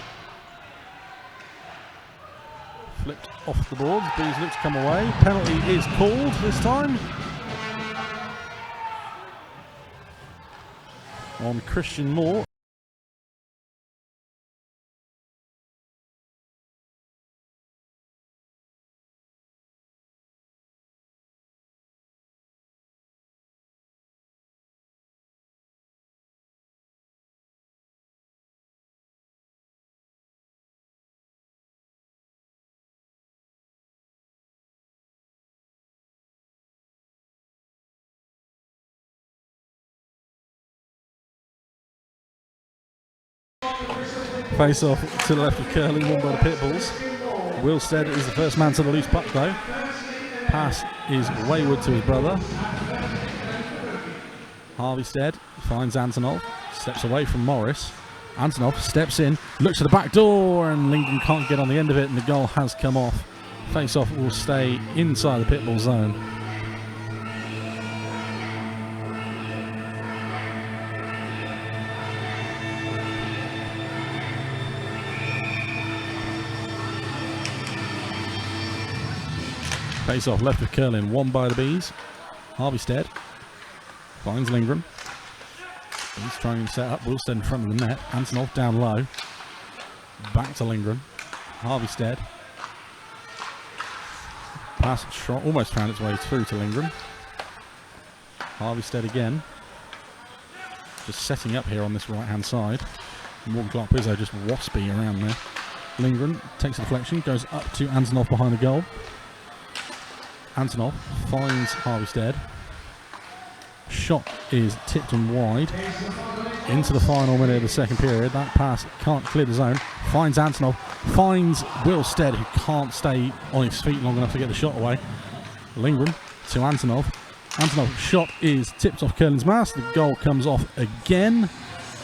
Flipped off the boards, Bees look to come away. Penalty is called this time. On Christian Moore. Face off to the left of Curlin, won by the Pitbulls. Wilstead is the first man to the loose puck though. Pass is wayward to his brother. Harvey Stead finds Antonov, steps away from Morris. Antonov steps in, looks at the back door, and Lincoln can't get on the end of it, and the goal has come off. Face off will stay inside the Pitbull zone. Face off left of Curlin, won by the Bees. Harveystead finds Lindgren. He's trying to set up Wilstead in front of the net. Antonov down low. Back to Lindgren. Harveystead. Pass shot almost found its way through to Lindgren. Harveystead again. Just setting up here on this right hand side. Morgan Clark Pizzo just waspy around there. Lindgren takes a deflection, goes up to Antonov behind the goal. Antonov finds Harveystead. Shot is tipped and wide into the final minute of the second period. That pass can't clear the zone. Finds Antonov, finds Wilstead, who can't stay on his feet long enough to get the shot away. Lindgren to Antonov. Antonov's shot is tipped off Curlin's mask. The goal comes off again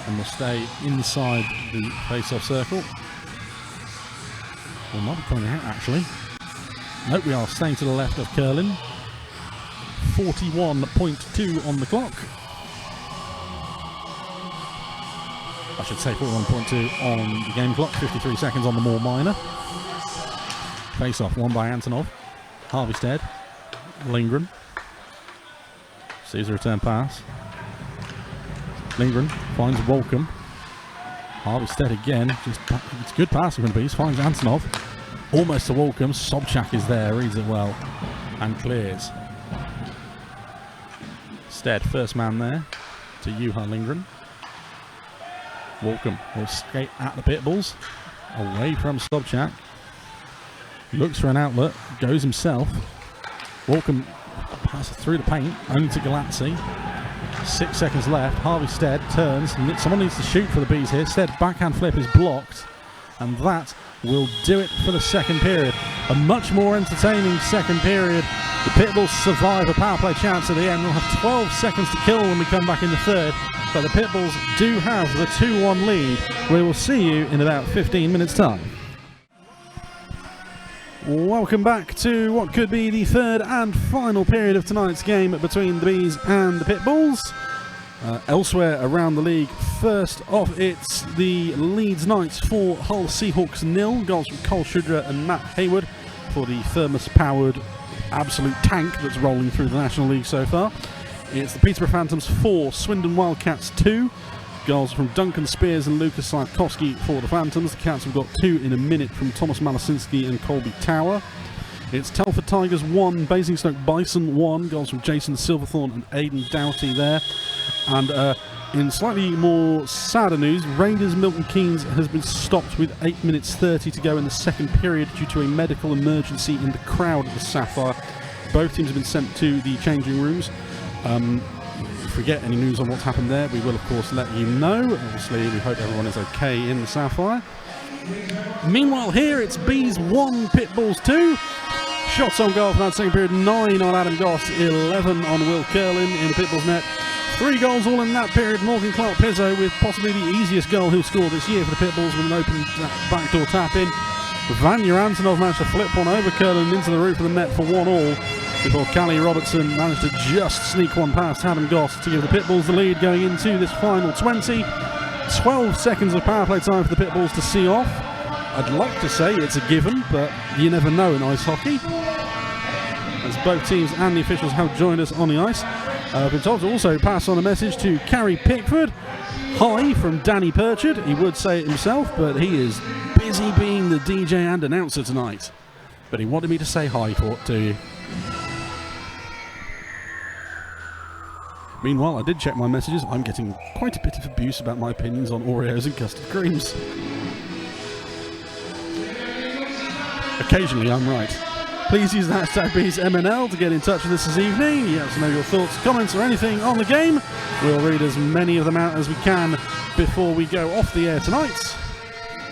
and will stay inside the face-off circle. Well, not coming out actually. Nope, we are staying to the left of Curlin. 41.2 on the clock. I should say 41.2 on the game clock. 53 seconds on the more minor. Face off, won by Antonov. Harveystead. Lindgren. Sees a return pass. Lindgren finds Walcombe. Harveystead again. It's good passing from the Bees. Finds Antonov. Almost to Walcombe. Sobchak is there. Reads it well. And clears. Stead, first man there. To Juha Lindgren. Walcombe will skate at the Pitbulls. Away from Sobchak. Looks for an outlet. Goes himself. Walcombe passes through the paint. Only to Galazzi. 6 seconds left. Harveystead turns. Someone needs to shoot for the Bees here. Stead backhand flip is blocked. And that will do it for the second period. A much more entertaining second period. The Pitbulls survive a power play chance at the end. We'll have 12 seconds to kill when we come back in the third. But the Pitbulls do have the 2-1 lead. We will see you in about 15 minutes' time. Welcome back to what could be the third and final period of tonight's game between the Bees and the Pitbulls. Elsewhere around the league, first off it's the Leeds Knights 4, Hull Seahawks 0. Goals from Cole Shudra and Matt Hayward for the thermos-powered absolute tank that's rolling through the National League so far. It's the Peterborough Phantoms 4, Swindon Wildcats 2. Goals from Duncan Spears and Lucas Slavkovsky for the Phantoms. The Cats have got 2 in a minute from Thomas Malasinski and Colby Tower. It's Telford Tigers 1, Basingstoke Bison 1. Goals from Jason Silverthorne and Aidan Doughty there. And in slightly more sadder news, Raiders Milton Keynes has been stopped with 8 minutes 30 to go in the second period due to a medical emergency in the crowd at the Sapphire. Both teams have been sent to the changing rooms. If we get any news on what's happened there, we will of course let you know. Obviously, we hope everyone is okay in the Sapphire. Meanwhile, here it's Bees 1, Pitbulls 2. Shots on goal for that second period: 9 on Adam Goss, 11 on Will Curlin in the Pitbulls net. 3 goals all in that period. Morgan Clark Pizzo with possibly the easiest goal he'll score this year for the Pitbulls with an open backdoor tap in. Vanya Antonov managed to flip one over Curlin into the roof of the net for 1-1. Before Callie Robertson managed to just sneak one past Adam Goss to give the Pitbulls the lead going into this final 20. 12 seconds of power play time for the Pitbulls to see off. I'd like to say it's a given, but you never know in ice hockey. As both teams and the officials have joined us on the ice. I've been told to also pass on a message to Carrie Pickford. Hi from Danny Purchard. He would say it himself, but he is busy being the DJ and announcer tonight. But he wanted me to say hi to you. Meanwhile, I did check my messages. I'm getting quite a bit of abuse about my opinions on Oreos and custard creams. Occasionally, I'm right. Please use the hashtag BeesMNL to get in touch with us this evening. You have to know your thoughts, comments, or anything on the game. We'll read as many of them out as we can before we go off the air tonight.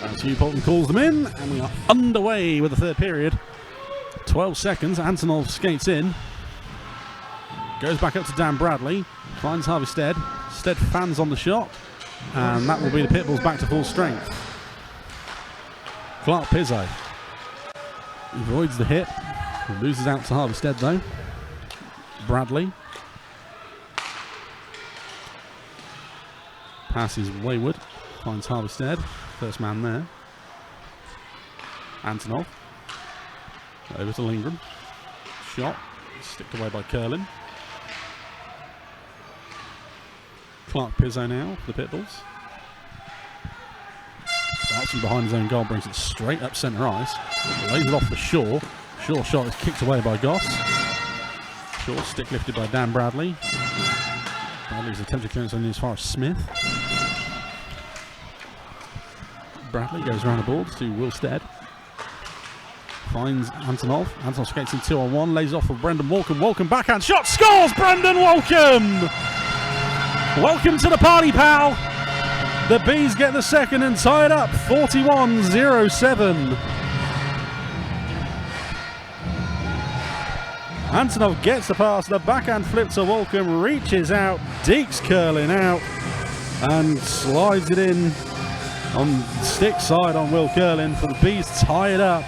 As Hugh Polton calls them in, and we are underway with the third period. 12 seconds. Antonov skates in. Goes back up to Dan Bradley. Finds Harveystead. Stead fans on the shot. And that will be the Pitbulls back to full strength. Clark Pizzo avoids the hit. Loses out to Harveystead though. Bradley. Passes wayward. Finds Harveystead. First man there. Antonov. Over to Lindgren. Shot. Sticked away by Curlin. Clark Pizzo now for the Pitbulls. Starts from behind his own goal, brings it straight up centre ice. Lays it off for Shaw. Shaw's shot is kicked away by Goss. Shaw stick lifted by Dan Bradley. Bradley's attempted clearance only as far as Smith. Bradley goes around the boards to Will Stead. Finds Antonov. Antonov skates in 2-on-1. Lays off for Brendan Walcombe. Walcombe backhand shot. Scores Brendan Walcombe! Welcome to the party, pal. The Bees get the second and tie it up. 41-07. Antonov gets the pass. The backhand flip to Walcombe. Reaches out. Deeks curling out. And slides it in on stick side on Will Curlin for the Bees. Tie it up.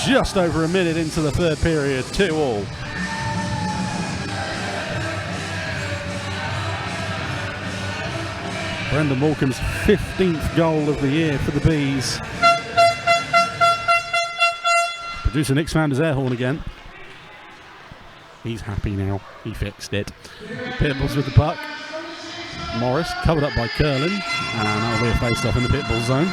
Just over a minute into the third period, 2-all. Brendan Walcombe's 15th goal of the year for the Bees. Producer Nick's found his air horn again. He's happy now. He fixed it. Pitbulls with the puck. Morris covered up by Curlin, and that'll be a face-off in the Pitbull zone.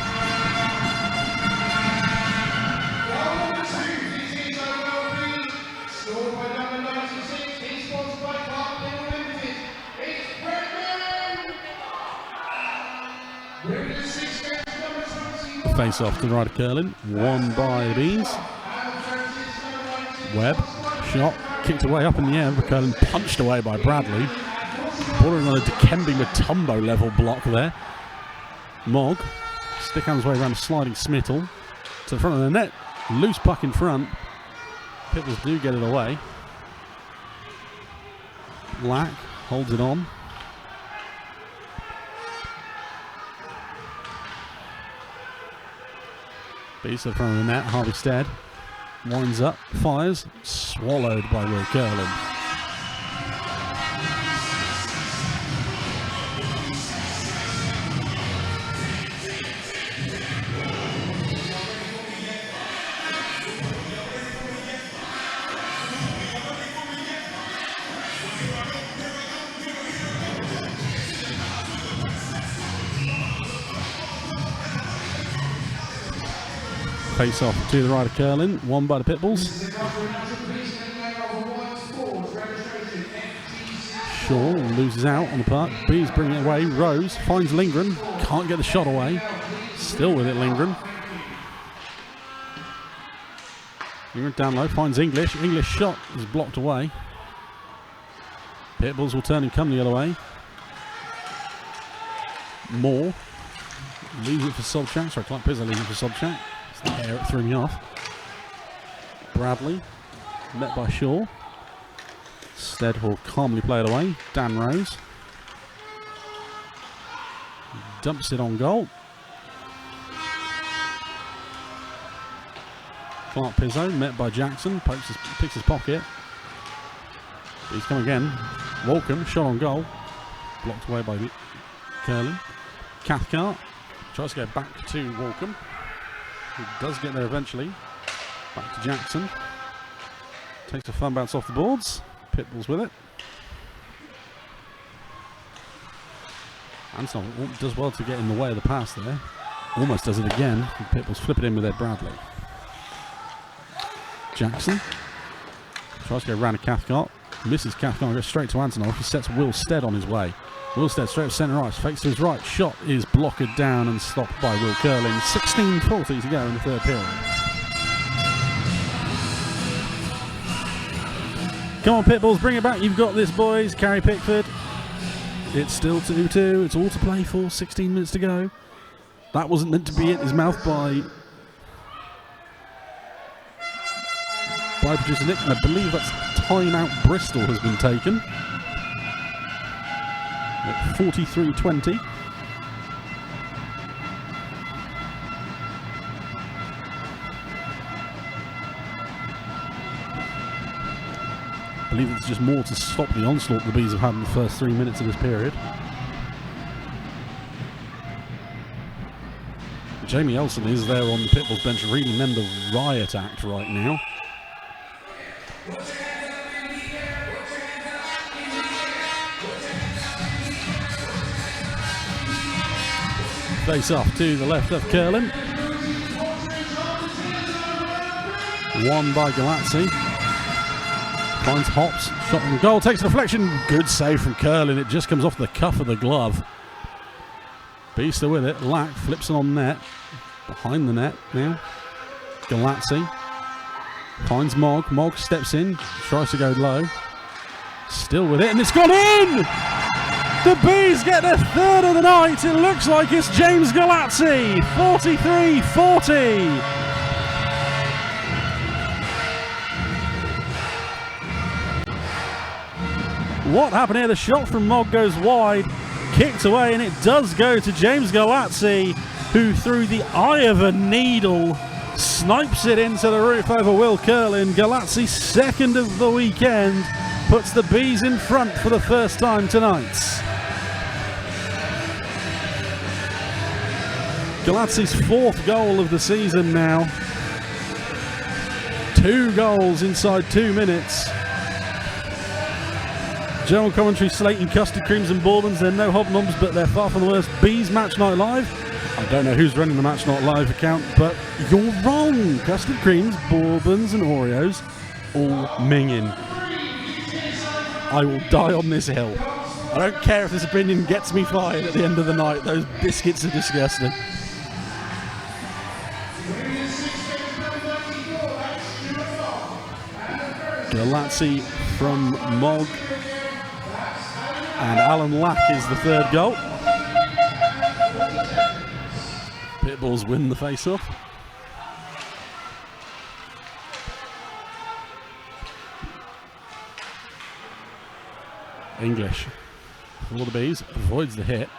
Face off to the right of Curlin, won by the Bees. Webb, shot, kicked away up in the air, but Curlin punched away by Bradley. Bordering on a Dikembe Mutombo level block there. Mogg, stick hands way around a sliding Smittle to the front of the net. Loose puck in front. Pitbulls do get it away. Black holds it on. Beats to the front of the net. Harvey Stead winds up, fires, swallowed by Will Curlin. Face off to the right of Curlin, won by the Pitbulls. Shaw loses out on the puck. Bees bring it away. Rose finds Lindgren, can't get the shot away. Still with it, Lindgren. Lindgren down low, finds English. English shot is blocked away. Pitbulls will turn and come the other way. Moore leaves it for Sobchak. Sorry, Clark Pizzo leaves it for Sobchak. There, it threw me off. Bradley, met by Shaw. Stead will calmly play it away. Dan Rose dumps it on goal. Clark Pizzo, met by Jackson, picks his pocket. He's come again. Walcombe, shot on goal. Blocked away by Curlin. Cathcart tries to go back to Walcombe. He does get there eventually. Back to Jackson. Takes a fun bounce off the boards. Pitbulls with it. Anton does well to get in the way of the pass there. Almost does it again. Pitbulls flip it in with Ed Bradley. Jackson tries to go round to Cathcart. Misses Cathcart, goes straight to Antonov. He sets Will Stead on his way. Will Stead straight to centre ice, fakes to his right. Shot is blocked down and stopped by Will Curlin. 16:40 to go in the third period. Come on, Pitbulls, bring it back. You've got this, boys. Carrie Pickford. It's still 2-2. It's all to play for. 16 minutes to go. That wasn't meant to be it. His mouth by producer Nick. I believe that's timeout Bristol has been taken. At 43:20. I believe it's just more to stop the onslaught the Bees have had in the first 3 minutes of this period. Jamie Elson is there on the Pitbulls bench reading them the riot act right now. Face off to the left of Curlin. Won by Galazzi. Finds Hops. Shot on goal. Takes a deflection. Good save from Curlin. It just comes off the cuff of the glove. Beaster with it. Lack flips it on net. Behind the net now. Galazzi. Finds Mog. Mog steps in. Tries to go low. Still with it. And it's gone in! The Bees get their third of the night. It looks like it's James Galazzi. 43-40. What happened here? The shot from Mog goes wide, kicked away, and it does go to James Galazzi, who through the eye of a needle snipes it into the roof over Will Curlin. Galazzi, second of the weekend, puts the Bees in front for the first time tonight. Galazzi's fourth goal of the season now. 2 goals inside 2 minutes. General commentary slating custard creams and bourbons. They're no hobnobs, but they're far from the worst. Bees Match Night Live. I don't know who's running the Match Night Live account, but you're wrong. Custard creams, bourbons, and Oreos, all minging. I will die on this hill. I don't care if this opinion gets me fired at the end of the night. Those biscuits are disgusting. Galazzi from Mog. And Alan Lack is the third goal. Pitbulls win the face-off. English for the Bees, avoids the hit.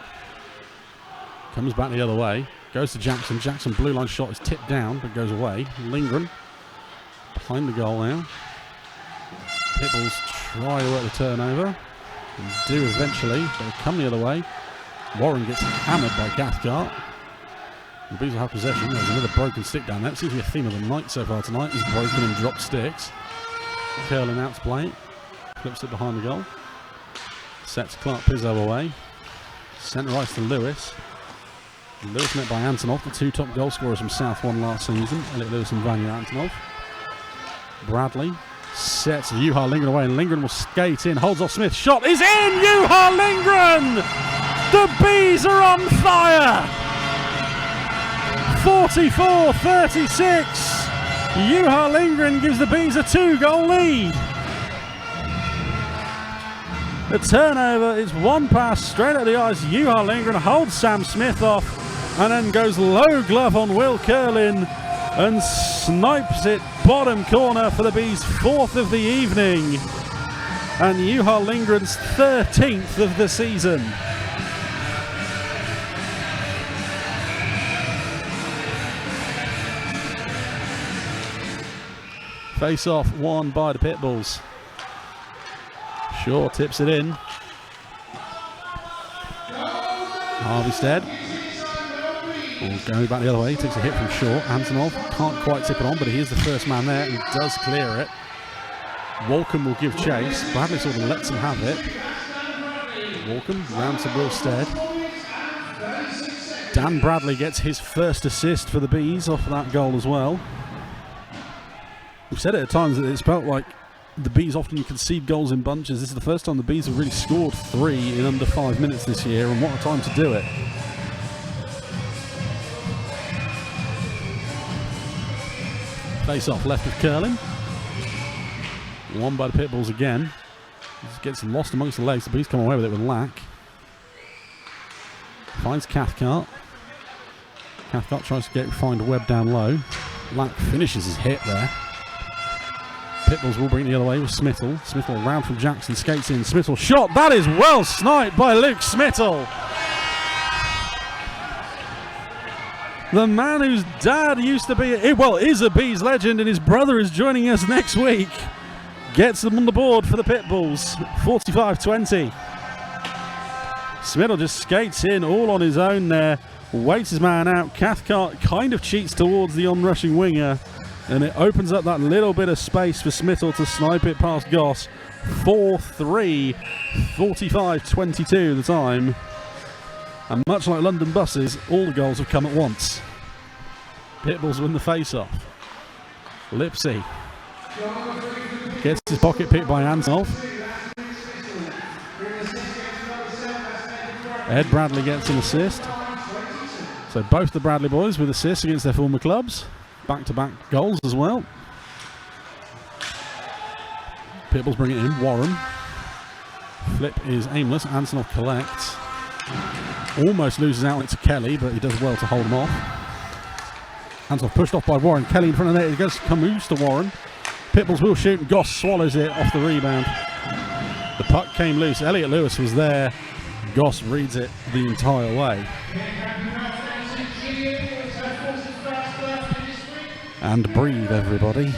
Comes back the other way. Goes to Jackson. Jackson, blue line shot is tipped down, but goes away. Lindgren behind the goal now. Pitbulls try to work the turnover. And do eventually, but they come the other way. Warren gets hammered by Cathcart. The Bees will have possession. There's another broken stick down there. It seems to be a theme of the night so far tonight. Is broken and dropped sticks. Curlin out to play. Flips it behind the goal. Sets Clark Pizzo away. Centre ice to Lewis. Lewis met by Antonov, the 2 top goal scorers from South One last season. Elliot Lewis and Vanya Antonov. Bradley sets Juha Lindgren away, and Lindgren will skate in, holds off Smith. Shot is in! Juha Lindgren! The Bees are on fire! 44-36. Juha Lindgren gives the Bees a 2-goal lead. The turnover is one pass straight at the ice. Juha Lindgren holds Sam Smith off and then goes low glove on Will Curlin and snipes it bottom corner for the Bees' 4th of the evening. And Juha Lindgren's 13th of the season. Face off won by the Pitbulls. Shaw tips it in. Harveystead. Going back the other way, he takes a hit from Shaw. Antonov can't quite tip it on, but he is the first man there and does clear it. Walcombe will give chase. Bradley sort of lets him have it. Walcombe round to Will Stead. Dan Bradley gets his first assist for the Bees off that goal as well. We've said it at times that it's felt like the Bees often concede goals in bunches. This is the first time the Bees have really scored 3 in under 5 minutes this year, and what a time to do it. Face off left of Curlin. Won by the Pitbulls again. Just gets lost amongst the legs. The Bees come away with it with Lack. Finds Cathcart. Cathcart tries to find Webb down low. Lack finishes his hit there. Pitbulls will bring it the other way with Smittle. Smittle round from Jackson, skates in. Smittle shot. That is well sniped by Luke Smittle. The man whose dad used to be, is a Bees legend, and his brother is joining us next week. Gets them on the board for the Pitbulls. 45-20. Smittle just skates in all on his own there. Waits his man out. Cathcart kind of cheats towards the onrushing winger, and it opens up that little bit of space for Smittle to snipe it past Goss. 4-3, 45-22 the time. And much like London buses, all the goals have come at once. Pitbulls win the face-off. Lipsy gets his pocket picked by Antonov. Ed Bradley gets an assist. So both the Bradley boys with assists against their former clubs. Back-to-back goals as well. Pitbulls bring it in. Warren. Flip is aimless. Antonov collects. Almost loses outlet to Kelly, but he does well to hold him off. Antonov pushed off by Warren. Kelly in front of the net. It goes Camus to Warren. Pitbulls will shoot, and Goss swallows it off the rebound. The puck came loose. Elliot Lewis was there. Goss reads it the entire way. And breathe, everybody.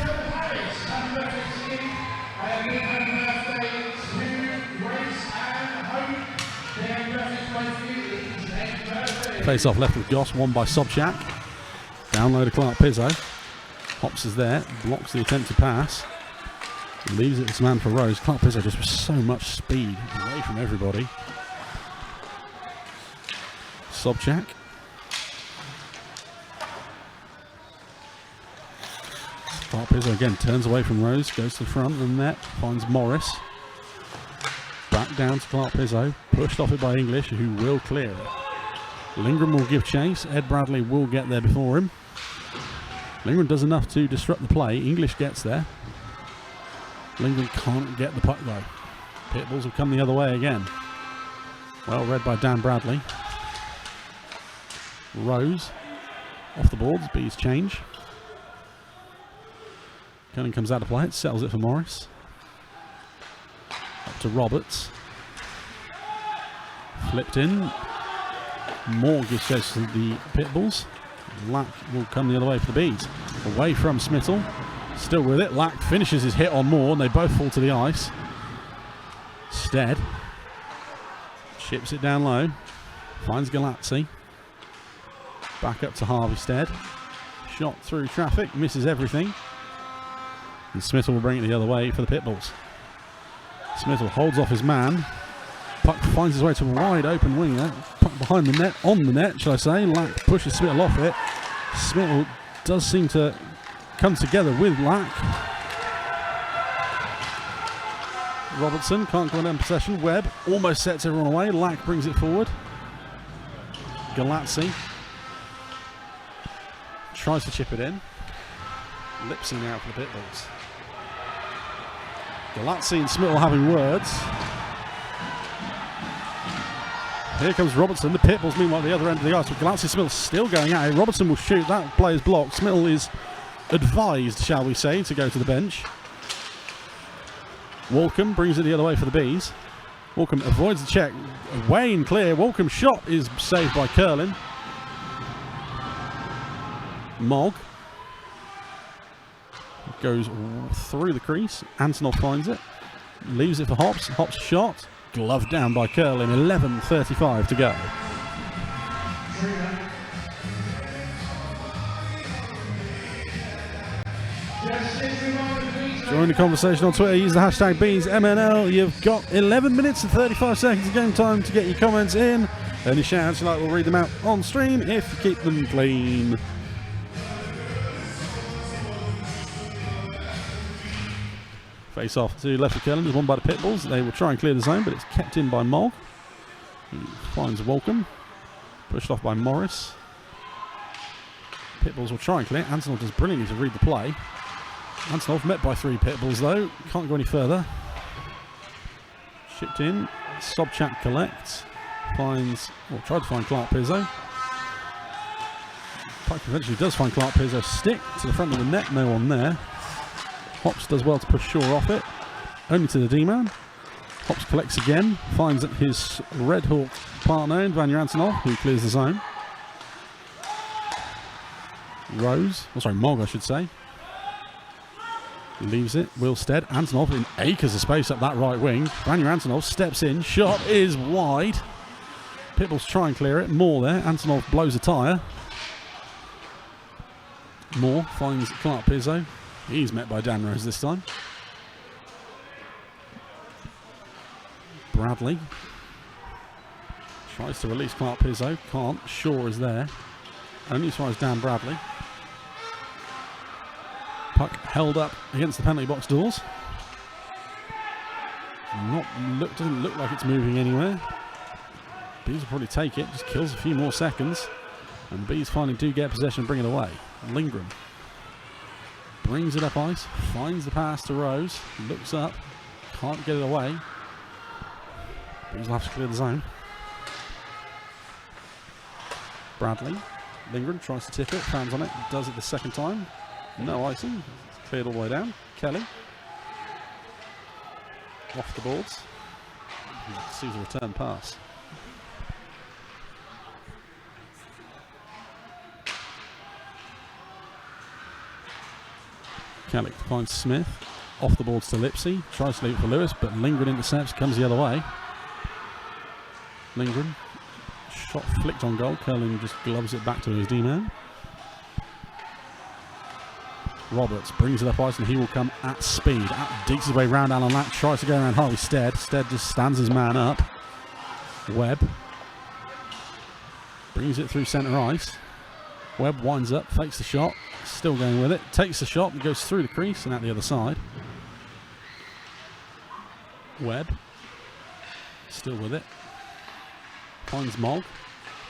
Face off left with Goss, won by Sobchak. Download to Clark Pizzo. Hops is there, blocks the attempted pass. Leaves it to his man for Rose. Clark Pizzo just with so much speed away from everybody. Sobchak. Clark Pizzo again turns away from Rose, goes to the front of the net, finds Morris. Back down to Clark Pizzo, pushed off it by English, who will clear it. Lindgren will give chase. Ed Bradley will get there before him. Lindgren does enough to disrupt the play. English gets there. Lindgren can't get the puck though. Pitbulls have come the other way again. Well read by Dan Bradley. Rose off the boards. Bees change. Cunning comes out to play it. Settles it for Morris. Up to Roberts. Flipped in. Moore gives chase to the Pitbulls. Lack will come the other way for the Bees. Away from Smittle. Still with it. Lack finishes his hit on Moore and they both fall to the ice. Stead chips it down low. Finds Galazzi. Back up to Harvey Stead. Shot through traffic. Misses everything. And Smittle will bring it the other way for the Pitbulls. Smittle holds off his man. Puck finds his way to a wide open winger. Puck behind the net, on the net, shall I say. Lack pushes Smittle off it. Smittle does seem to come together with Lack. Robertson can't go in possession. Webb almost sets everyone away. Lack brings it forward. Galazzi tries to chip it in. Lipsy now for the Pitbulls. Galazzi and Smittle having words. Here comes Robertson. The Pitbulls meanwhile at the other end of the ice with Galazzi. Smittle still going at it. Robertson will shoot. That play is blocked. Smittle is advised, shall we say, to go to the bench. Walcombe brings it the other way for the Bees. Walcombe avoids the check. Away and clear. Walcombe's shot is saved by Curlin. Mogg goes through the crease. Antonov finds it. Leaves it for Hops. Hops shot. Gloved down by Curlin. 11:35 to go. Join the conversation on Twitter. Use the hashtag BeesMNL. You've got 11 minutes and 35 seconds of game time to get your comments in. Any shouts you like, we'll read them out on stream if you keep them clean. Face off to left of Curlin is won by the Pitbulls. They will try and clear the zone, but it's kept in by Mogg. He finds Walcombe. Pushed off by Morris. Pitbulls will try and clear. Antonov does brilliantly to read the play. Antonov met by 3 Pitbulls though. Can't go any further. Shipped in. Sobchak collects. Finds, or tried to find Clark Pizzo. Pike eventually does find Clark Pizzo. Stick to the front of the net. No one there. Hops does well to push Shaw off it. Only to the D-man. Hops collects again. Finds his Red Hawk partner in Vanya Antonov, who clears the zone. Rose, Mogg I should say. Leaves it. Will Stead. Antonov in acres of space up that right wing. Vanya Antonov steps in. Shot is wide. Pitbulls try and clear it. Moore there. Antonov blows a tyre. Moore finds Clark Pizzo. He's met by Dan Rose this time. Bradley Tries to release Clark Pizzo. Can't. Shaw is there. Only as far as Dan Bradley. Puck held up against the penalty box doors. Doesn't look like it's moving anywhere. Bees will probably take it. Just kills a few more seconds. And the Bees finally do get possession and bring it away. Lindgren brings it up ice. Finds the pass to Rose. Looks up. Can't get it away. Bees will have to clear the zone. Bradley. Lindgren tries to tip it. Fans on it. Does it the second time. No icing. It's cleared all the way down. Kelly. Off the boards. Sees a return pass. Kelly finds Smith. Off the boards to Lipsy. Tries to leave it for Lewis, but Lindgren intercepts. Comes the other way. Lindgren. Shot flicked on goal. Curling just gloves it back to his D-man. Roberts brings it up ice and he will come at speed. Deeks his way round Alan Lack. Tries to go around Harvey Stead. Stead just stands his man up. Webb brings it through centre ice. Webb winds up, fakes the shot. Still going with it. Takes the shot and goes through the crease and out the other side. Webb still with it. Finds Mogg.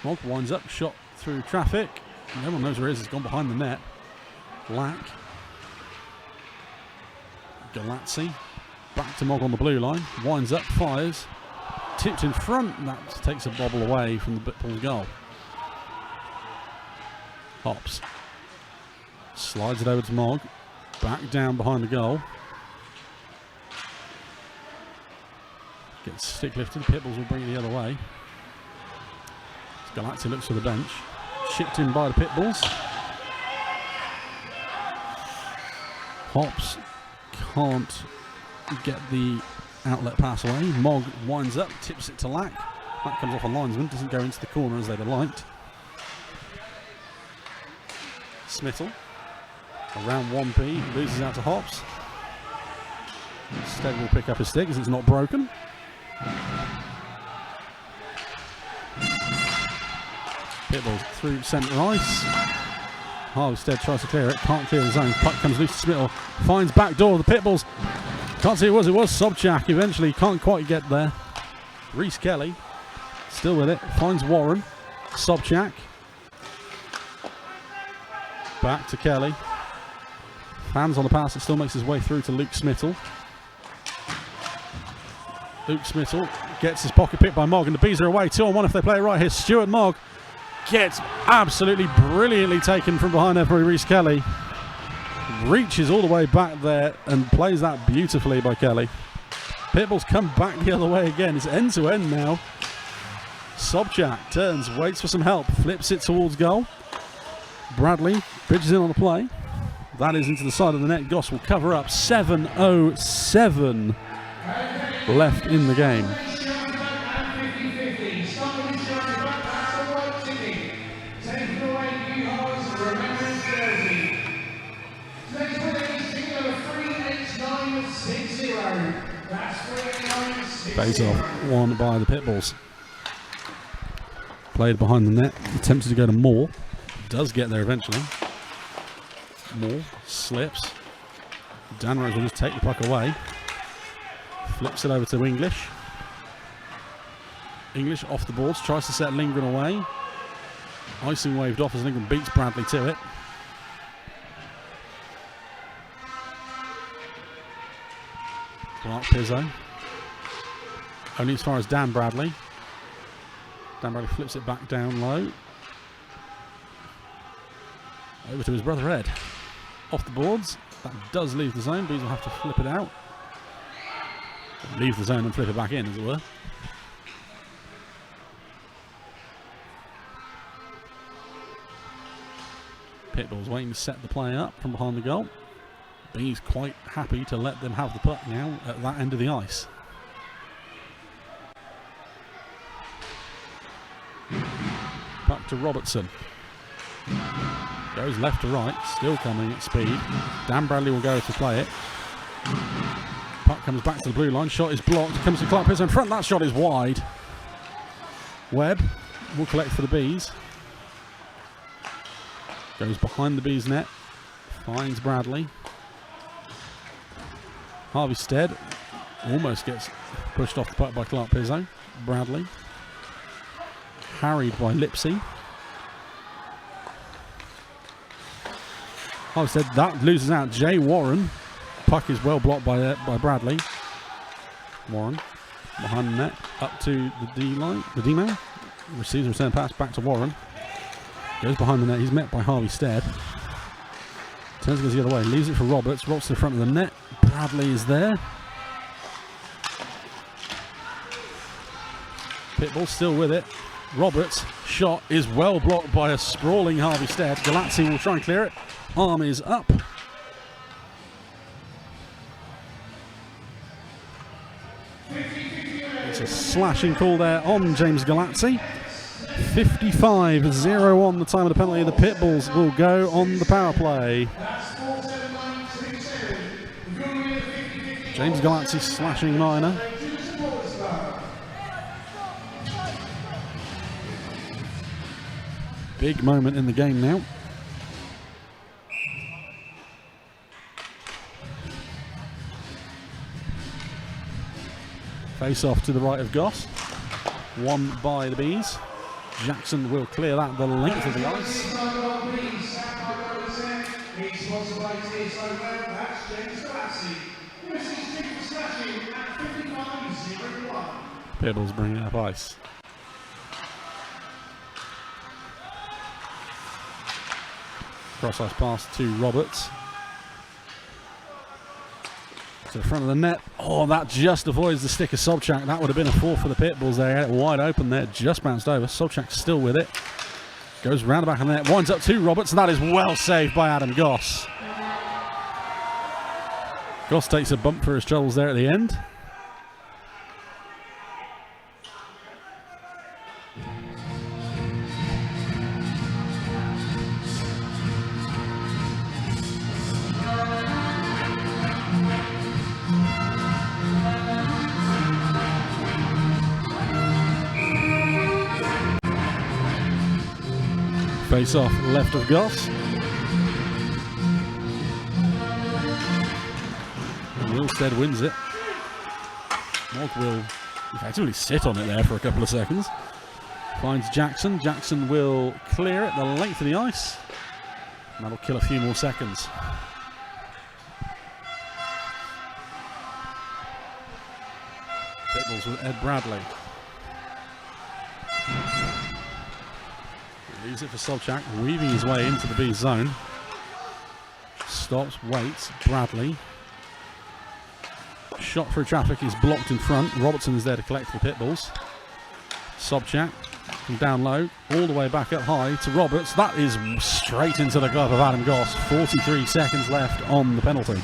Mogg winds up, shot through traffic. No one knows where he is. He's gone behind the net. Lack. Galazzi. Back to Mogg on the blue line. Winds up, fires. Tipped in front. And that takes a bobble away from the Pitbulls goal. Hops. Slides it over to Mogg. Back down behind the goal. Gets stick lifted. Pitbulls will bring it the other way. Galazzi looks for the bench. Chipped in by the Pitbulls. Hops can't get the outlet pass away. Mogg winds up, tips it to Lack. That comes off a linesman, doesn't go into the corner as they'd have liked. Smittle around 1B, loses out to Hops. Stead will pick up his stick as it's not broken. Pitbulls through centre ice. Harvestead tries to clear it, can't clear the zone. Puck comes loose to Smittle, finds back door of the Pitbulls. Can't see who it was Sobchak eventually, can't quite get there. Reese Kelly, still with it, finds Warren. Sobchak. Back to Kelly. Fans on the pass, it still makes his way through to Luke Smittle. Luke Smittle gets his pocket picked by Mogg and the Bees are away. 2-on-1 if they play it right here. Stuart Mogg gets absolutely brilliantly taken from behind there for Reese Kelly. Reaches all the way back there and plays that beautifully by Kelly. Pitbulls come back the other way again. It's end to end now. Sobchak turns, waits for some help, flips it towards goal. Bradley bridges in on the play. That is into the side of the net. Goss will cover up. 7:07 left in the game. Face off, won by the Pitbulls. Played behind the net, attempted to go to Moore. Does get there eventually. Moore slips. Dan Rose will just take the puck away. Flips it over to English. English off the boards, tries to set Lindgren away. Icing waved off as Lindgren beats Bradley to it. Clark Pizzo. Only as far as Dan Bradley. Dan Bradley flips it back down low. Over to his brother Ed. Off the boards. That does leave the zone. Bees will have to flip it out. Leave the zone and flip it back in, as it were. Pitbulls waiting to set the play up from behind the goal. Bees quite happy to let them have the puck now at that end of the ice. Puck to Robertson. Goes left to right, still coming at speed. Dan Bradley will go to play it. Puck comes back to the blue line, shot is blocked, comes to Clark Pizzo in front, that shot is wide. Webb will collect for the Bees. Goes behind the Bees net. Finds Bradley. Harvey Stead almost gets pushed off the puck by Clark Pizzo. Bradley. Harried by Lipsy. Harvey Stead, that loses out Jay Warren. Puck is well blocked by Bradley. Warren behind the net, up to the D line. The D man receives a return pass back to Warren. Goes behind the net. He's met by Harvey Stead. Turns, goes the other way, leaves it for Roberts. Roberts to the front of the net. Bradley is there. Pitbull still with it. Roberts' shot is well blocked by a sprawling Harvey Stead. Galazzi will try and clear it. Arm is up. It's a slashing call there on James Galazzi. 55-0 on the time of the penalty. The Pitbulls will go on the power play. James Galazzi slashing minor. Big moment in the game now. Face off to the right of Goss. Won by the Bees. Jackson will clear that the length of the ice. Pitbulls bringing up ice. Cross ice pass to Roberts. To the front of the net. Oh, that just avoids the stick of Sobchak. That would have been a 4 for the Pitbulls there. Had it wide open there. Just bounced over. Sobchak's still with it. Goes round the back of the net. Winds up to Roberts. And that is well saved by Adam Goss. Goss takes a bump for his troubles there at the end. Face off left of Goss. Wilstead wins it. Mogg will effectively sit on it there for a couple of seconds. Finds Jackson. Jackson will clear it the length of the ice. And that'll kill a few more seconds. Pitbulls with Ed Bradley. Leaves it for Sobchak, weaving his way into the B zone. Stops, waits. Bradley. Shot through traffic is blocked in front. Robertson is there to collect the Pitbulls. Sobchak from down low, all the way back up high to Roberts. That is straight into the glove of Adam Goss. 43 seconds left on the penalty.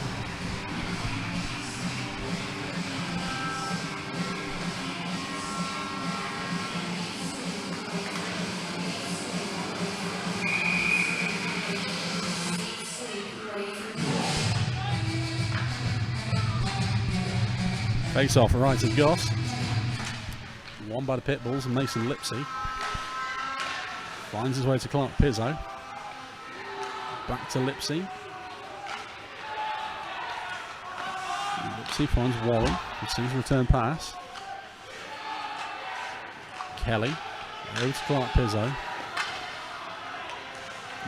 Face off right of Goss. Won by the Pitbulls and Mason Lipsy. Finds his way to Clark Pizzo. Back to Lipsy. Lipsy finds Warren. Receives a return pass. Kelly. Over to Clark Pizzo.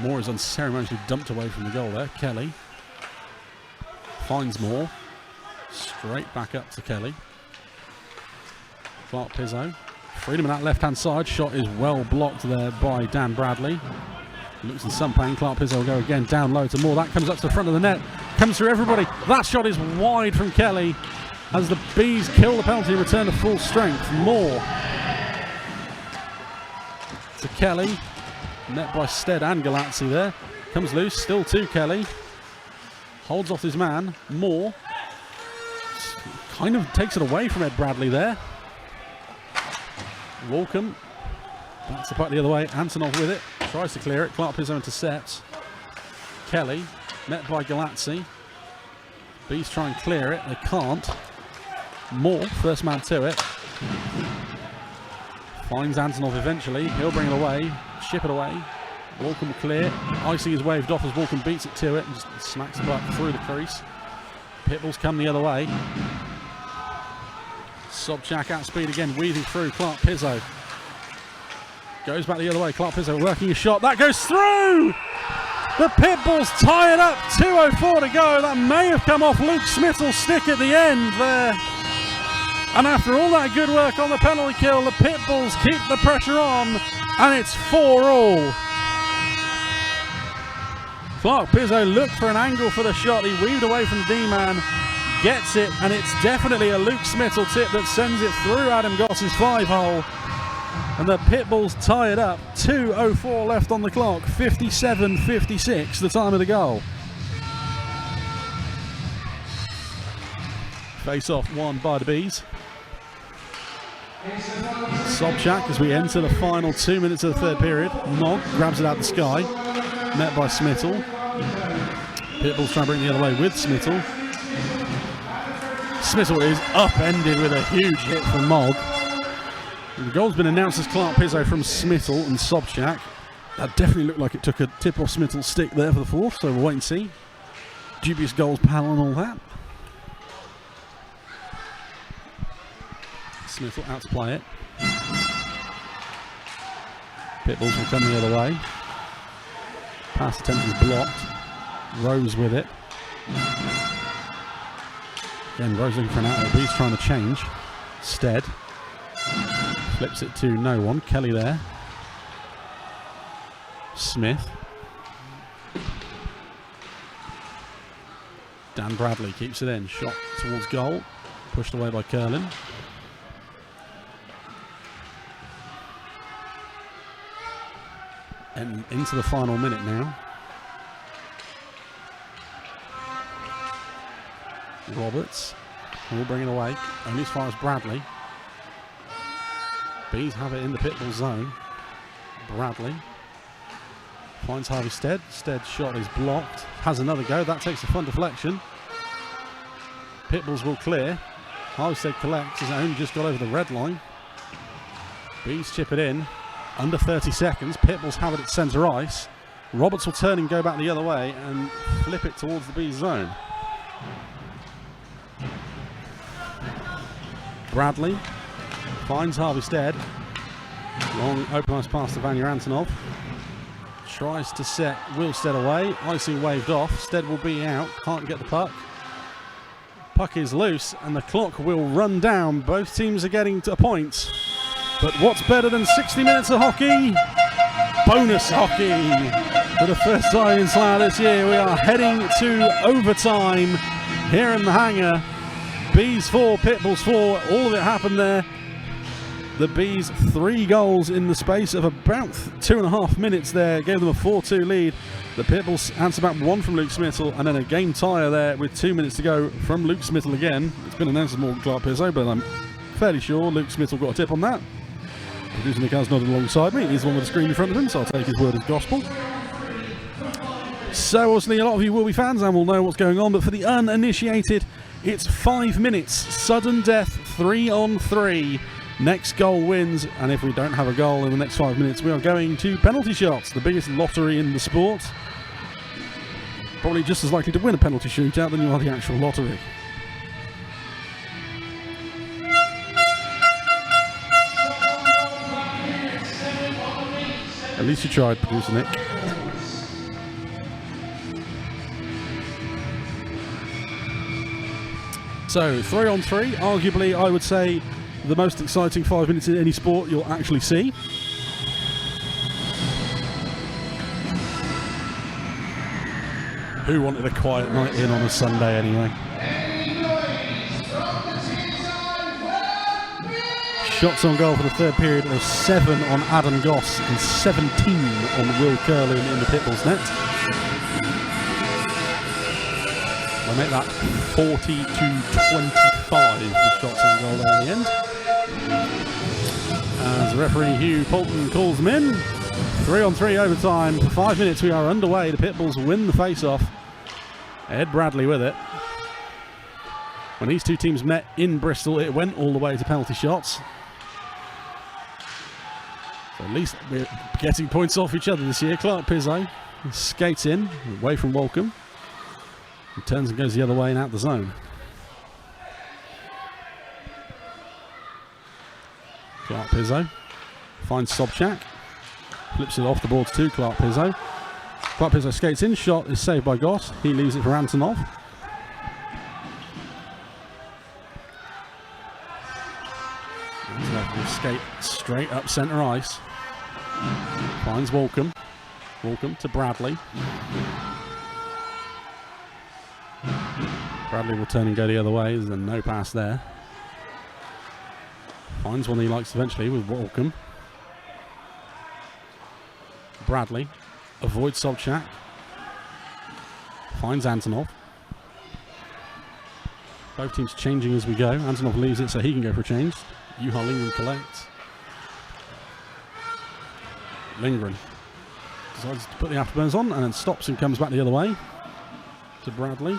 Moore is unceremoniously dumped away from the goal there. Kelly. Finds Moore. Straight back up to Kelly. Clark Pizzo. Freedom in that left-hand side. Shot is well blocked there by Dan Bradley. Looks in some pain. Clark Pizzo will go again down low to Moore. That comes up to the front of the net. Comes through everybody. That shot is wide from Kelly as the Bees kill the penalty and return to full strength. Moore to Kelly. Net by Stead and Galazzi there. Comes loose. Still to Kelly. Holds off his man. Moore. Kind of takes it away from Ed Bradley there. Walcombe. Backs the puck the other way. Antonov with it. Tries to clear it. Clark Pizzo intercepts. Kelly. Met by Galazzi. Bees try and clear it. They can't. Moore. First man to it. Finds Antonov eventually. He'll bring it away. Ship it away. Walken will clear. Icing is waved off as Walken beats it to it and just smacks the puck through the crease. Pitbulls come the other way. Sobchak at speed again, weaving through. Clark Pizzo goes back the other way. Clark Pizzo working a shot. That goes through! The Pitbulls tie it up. 2:04 to go. That may have come off Luke Smittel's stick at the end there. And after all that good work on the penalty kill, the Pitbulls keep the pressure on, and it's 4-all. Clark Pizzo looked for an angle for the shot. He weaved away from the D-man, gets it, and it's definitely a Luke Smittel tip that sends it through Adam Goss's 5-hole. And the Pitbulls tie it up. 2:04 left on the clock. 57-56, the time of the goal. Face off won by the Bees. Sobchak as we enter the final 2 minutes of the third period. Mogg grabs it out of the sky. Met by Smittel. Pitbulls trying to bring the other way with Smittel. Smittel is upended with a huge hit from Mogg. The goal's been announced as Clark Pizzo from Smittel and Sobchak. That definitely looked like it took a tip off Smittel's stick there for the fourth, so we'll wait and see. Dubious goals panel and all that. Smittel out to play it. Pitbulls will come the other way. Pass attempt is blocked. Rose with it. Again, Rose looking for an outlet. He's trying to change. Stead flips it to no one. Kelly there. Smith. Dan Bradley keeps it in. Shot towards goal. Pushed away by Curlin. And into the final minute now. Roberts will bring it away. Only as far as Bradley. Bees have it in the Pitbull zone. Bradley finds Harvey Stead. Stead's shot is blocked. Has another go. That takes a fun deflection. Pitbulls will clear. Harvey Stead collects. Has only just got over the red line. Bees chip it in. Under 30 seconds. Pitbulls have it at centre ice. Roberts will turn and go back the other way and flip it towards the Bees zone. Bradley finds Harvey Stead. Long open ice pass to Vanya Antonov. Tries to set Will Stead away. Icing waved off. Stead will be out. Can't get the puck. Puck is loose and the clock will run down. Both teams are getting to a point. But what's better than 60 minutes of hockey? Bonus hockey. For the first time in Slough this year, we are heading to overtime here in the hangar. Bees 4, Pitbulls 4. All of it happened there. The Bees 3 goals in the space of about 2.5 minutes there. Gave them a 4-2 lead. The Pitbulls answer back 1 from Luke Smittel, and then a game tyre there with 2 minutes to go from Luke Smittel again. It's been announced as Morgan Clark Pizzo, but I'm fairly sure Luke Smittel got a tip on that. Producer Nick has nodded alongside me. He's the one with the screen in front of him, so I'll take his word as gospel. So obviously a lot of you will be fans and will know what's going on, but for the uninitiated, it's 5 minutes. Sudden death, 3-on-3. Next goal wins, and if we don't have a goal in the next 5 minutes, we are going to penalty shots, the biggest lottery in the sport. Probably just as likely to win a penalty shootout than you are the actual lottery. At least you tried, producer Nick. So, 3-on-3, arguably, I would say, the most exciting 5 minutes in any sport you'll actually see. Who wanted a quiet night in on a Sunday anyway? Shots on goal for the third period of 7 on Adam Goss and 17 on Will Curlin in the Pitbulls net. I make that 40-25 with shots on goal there in the end. As referee Hugh Poulton calls them in. 3-on-3 overtime. For 5 minutes we are underway. The Pitbulls win the face-off. Ed Bradley with it. When these two teams met in Bristol, it went all the way to penalty shots. So at least we're getting points off each other this year. Clark Pizzo skates in, away from Walcombe. He turns and goes the other way and out the zone. Clark Pizzo finds Sobchak. Flips it off the boards to Clark Pizzo. Clark Pizzo skates in, shot is saved by Goss. He leaves it for Antonov. Antonov will skate straight up centre ice. Finds Walcombe. Walcombe to Bradley. Bradley will turn and go the other way. There's no pass there. Finds one he likes eventually with Walcombe. Bradley avoids Sobchak. Finds Antonov. Both teams changing as we go. Antonov leaves it so he can go for a change. Juha Lindgren collects. Lindgren decides to put the afterburners on and then stops and comes back the other way to Bradley.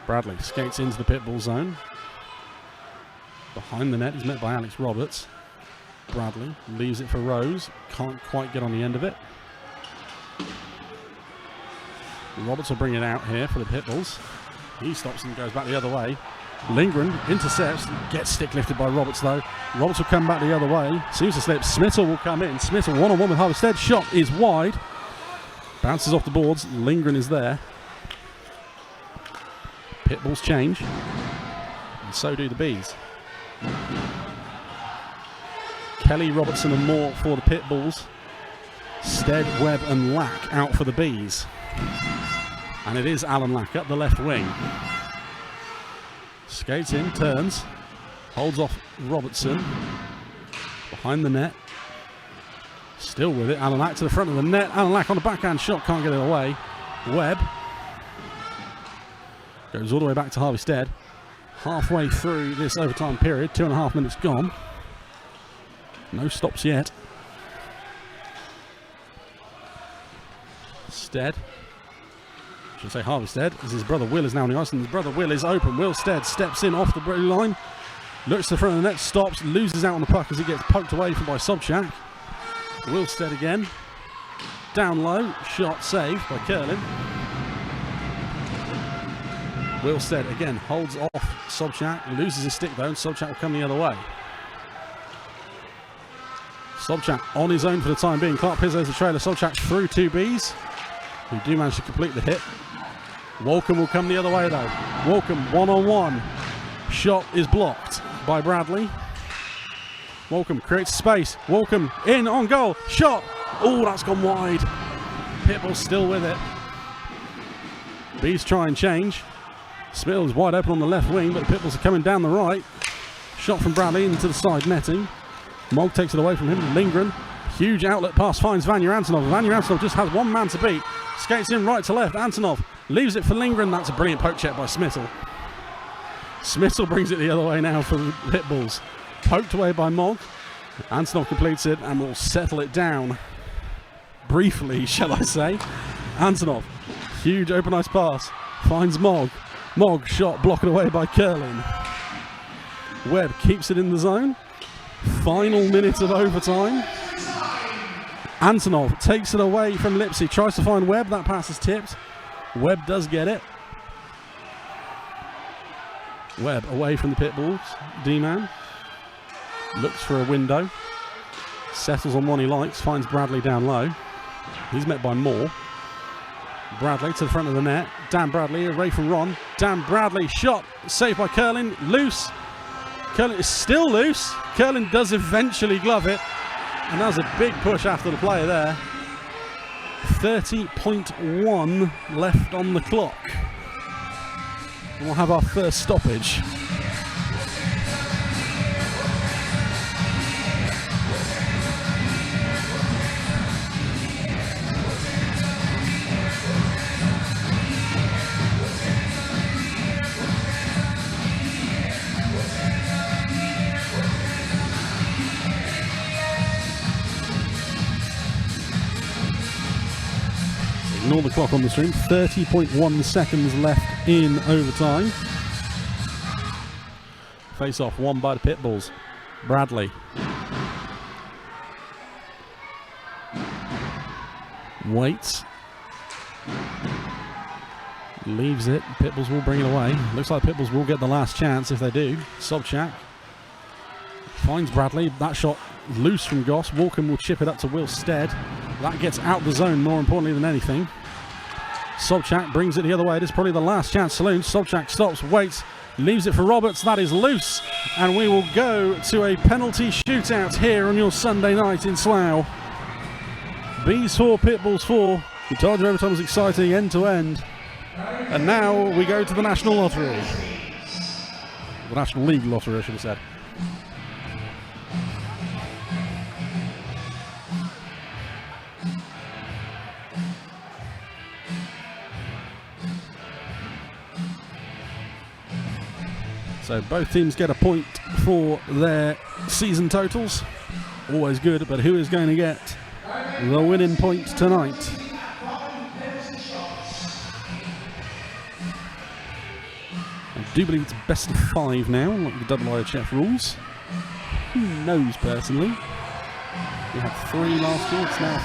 Bradley skates into the Pitbull zone. Behind the net, he's met by Alex Roberts. Bradley leaves it for Rose. Can't quite get on the end of it. Roberts will bring it out here for the Pitbulls. He stops and goes back the other way. Lindgren intercepts, gets stick lifted by Roberts though. Roberts will come back the other way. Seems to slip. Smittle will come in. Smittle one-on-one with Harvestead. Shot is wide. Bounces off the boards. Lindgren is there. Pitbulls change. And so do the Bees. Kelly, Robertson and Moore for the Pitbulls. Stead, Webb and Lack out for the Bees. And it is Alan Lack up the left wing. Skates in, turns, holds off Robertson. Behind the net. Still with it, Alan Lack to the front of the net. Alan Lack on the backhand shot, can't get it away. Webb goes all the way back to Harvey Stead. Halfway through this overtime period, 2.5 minutes gone. No stops yet. Stead. I should say Harvey Stead, as his brother Will is now on the ice, and his brother Will is open. Will Stead steps in off the blue line, looks to the front of the net, stops, loses out on the puck as he gets poked away from by Sobchak. Will Stead again. Down low, shot saved by Curlin. Will Stead again holds off Sobchak, loses his stick though, and Sobchak will come the other way. Sobchak on his own for the time being. Clark Pizzo's the trailer. Sobchak through two Bs, who do manage to complete the hit. Walcombe will come the other way though. Walcombe one-on-one. Shot is blocked by Bradley. Walcombe creates space. Walcombe in on goal. Shot. Oh, that's gone wide. Pitbull still with it. Bees try and change. Smith is wide open on the left wing, but the Pitbulls are coming down the right. Shot from Bradley into the side netting. Mogg takes it away from him. Lindgren. Huge outlet pass finds Vanya Antonov. Vanya Antonov just has one man to beat. Skates in right to left. Antonov leaves it for Lindgren. That's a brilliant poke check by Smittle. Smittle brings it the other way now for the Pitbulls. Poked away by Mogg. Antonov completes it and will settle it down. Briefly, shall I say. Antonov. Huge open ice pass. Finds Mogg. Mogg shot blocked away by Curlin. Webb keeps it in the zone. Final minute of overtime. Antonov takes it away from Lipsy. Tries to find Webb. That pass is tipped. Webb does get it. Webb away from the Pitbulls. D-man. Looks for a window. Settles on one he likes. Finds Bradley down low. He's met by Moore. Bradley to the front of the net. Dan Bradley away from Ron. Dan Bradley shot. Saved by Curlin. Loose. Curlin is still loose. Curlin does eventually glove it. And that's a big push after the play there. 30.1 left on the clock. And we'll have our first stoppage. Ignore the clock on the stream. 30.1 seconds left in overtime. Face off won by the Pitbulls. Bradley. Waits. Leaves it. Pitbulls will bring it away. Looks like Pitbulls will get the last chance if they do. Sobchak finds Bradley. That shot loose from Goss. Walken will chip it up to Will Stead. That gets out the zone more importantly than anything. Sobchak brings it the other way. It is probably the last chance saloon. Sobchak stops, waits, leaves it for Roberts. That is loose. And we will go to a penalty shootout here on your Sunday night in Slough. Bees 4, Pitbulls 4. We told you every time was exciting end to end. And now we go to the National Lottery. The National League Lottery, I should have said. So both teams get a point for their season totals. Always good, but who is going to get the winning point tonight? I do believe it's best of 5 now, like the IHF rules. Who knows, personally? We had 3 last year, it's now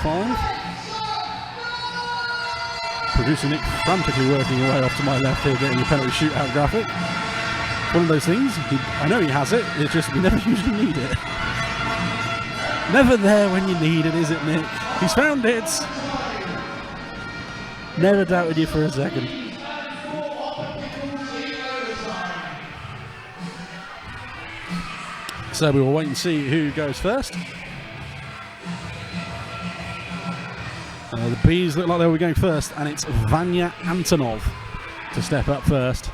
5. Producer Nick frantically working away off to my left here, getting a penalty shootout graphic. One of those things, I know he has it, it's just we never usually need it. Never there when you need it, is it, Nick? He's found it! Never doubted you for a second. So we will wait and see who goes first. The Bees look like they were going first, and it's Vanya Antonov to step up first.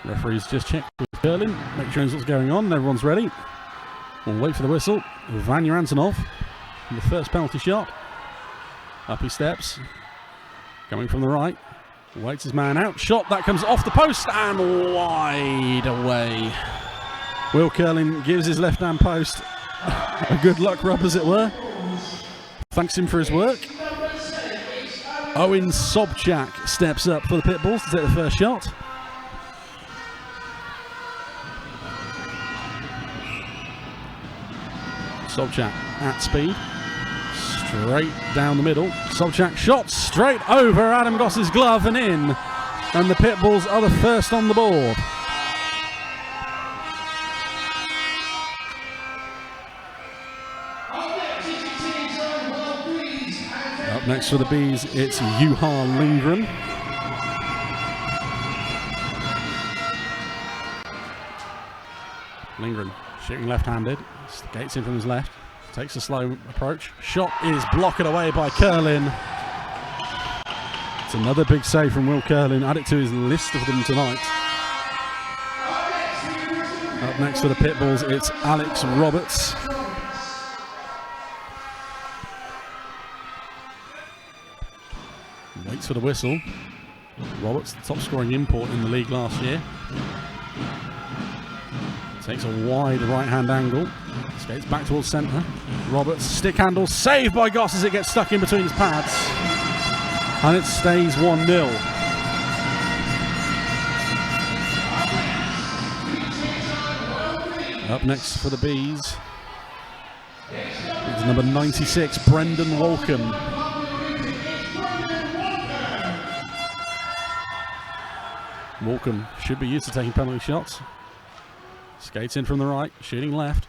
Referees just check with curling, make sure what's going on, everyone's ready. We'll wait for the whistle. Vanya Antonov, the first penalty shot. Up he steps, coming from the right. Waits his man out, shot that comes off the post and wide away. Will Curlin gives his left hand post a good luck rub, as it were. Thanks him for his work. Owen Sobchak steps up for the Pitbulls to take the first shot. Sobchak at speed, straight down the middle. Sobchak shot straight over Adam Goss's glove and in. And the Pitbulls are the first on the board. Up next for the Bees, it's Juha Lindgren. Lindgren shooting left-handed. Skates in from his left, takes a slow approach. Shot is blocked away by Curlin. It's another big save from Will Curlin. Add it to his list of them tonight. Up next for the Pitbulls, it's Alex Roberts. Waits for the whistle. Roberts, the top scoring import in the league last year. Takes a wide right-hand angle. Skates back towards centre. Roberts, stick handle, saved by Goss as it gets stuck in between his pads. And it stays 1-0. Up next for the Bees, it's number 96, Brendan Walken. Walken should be used to taking penalty shots. Skates in from the right, shooting left.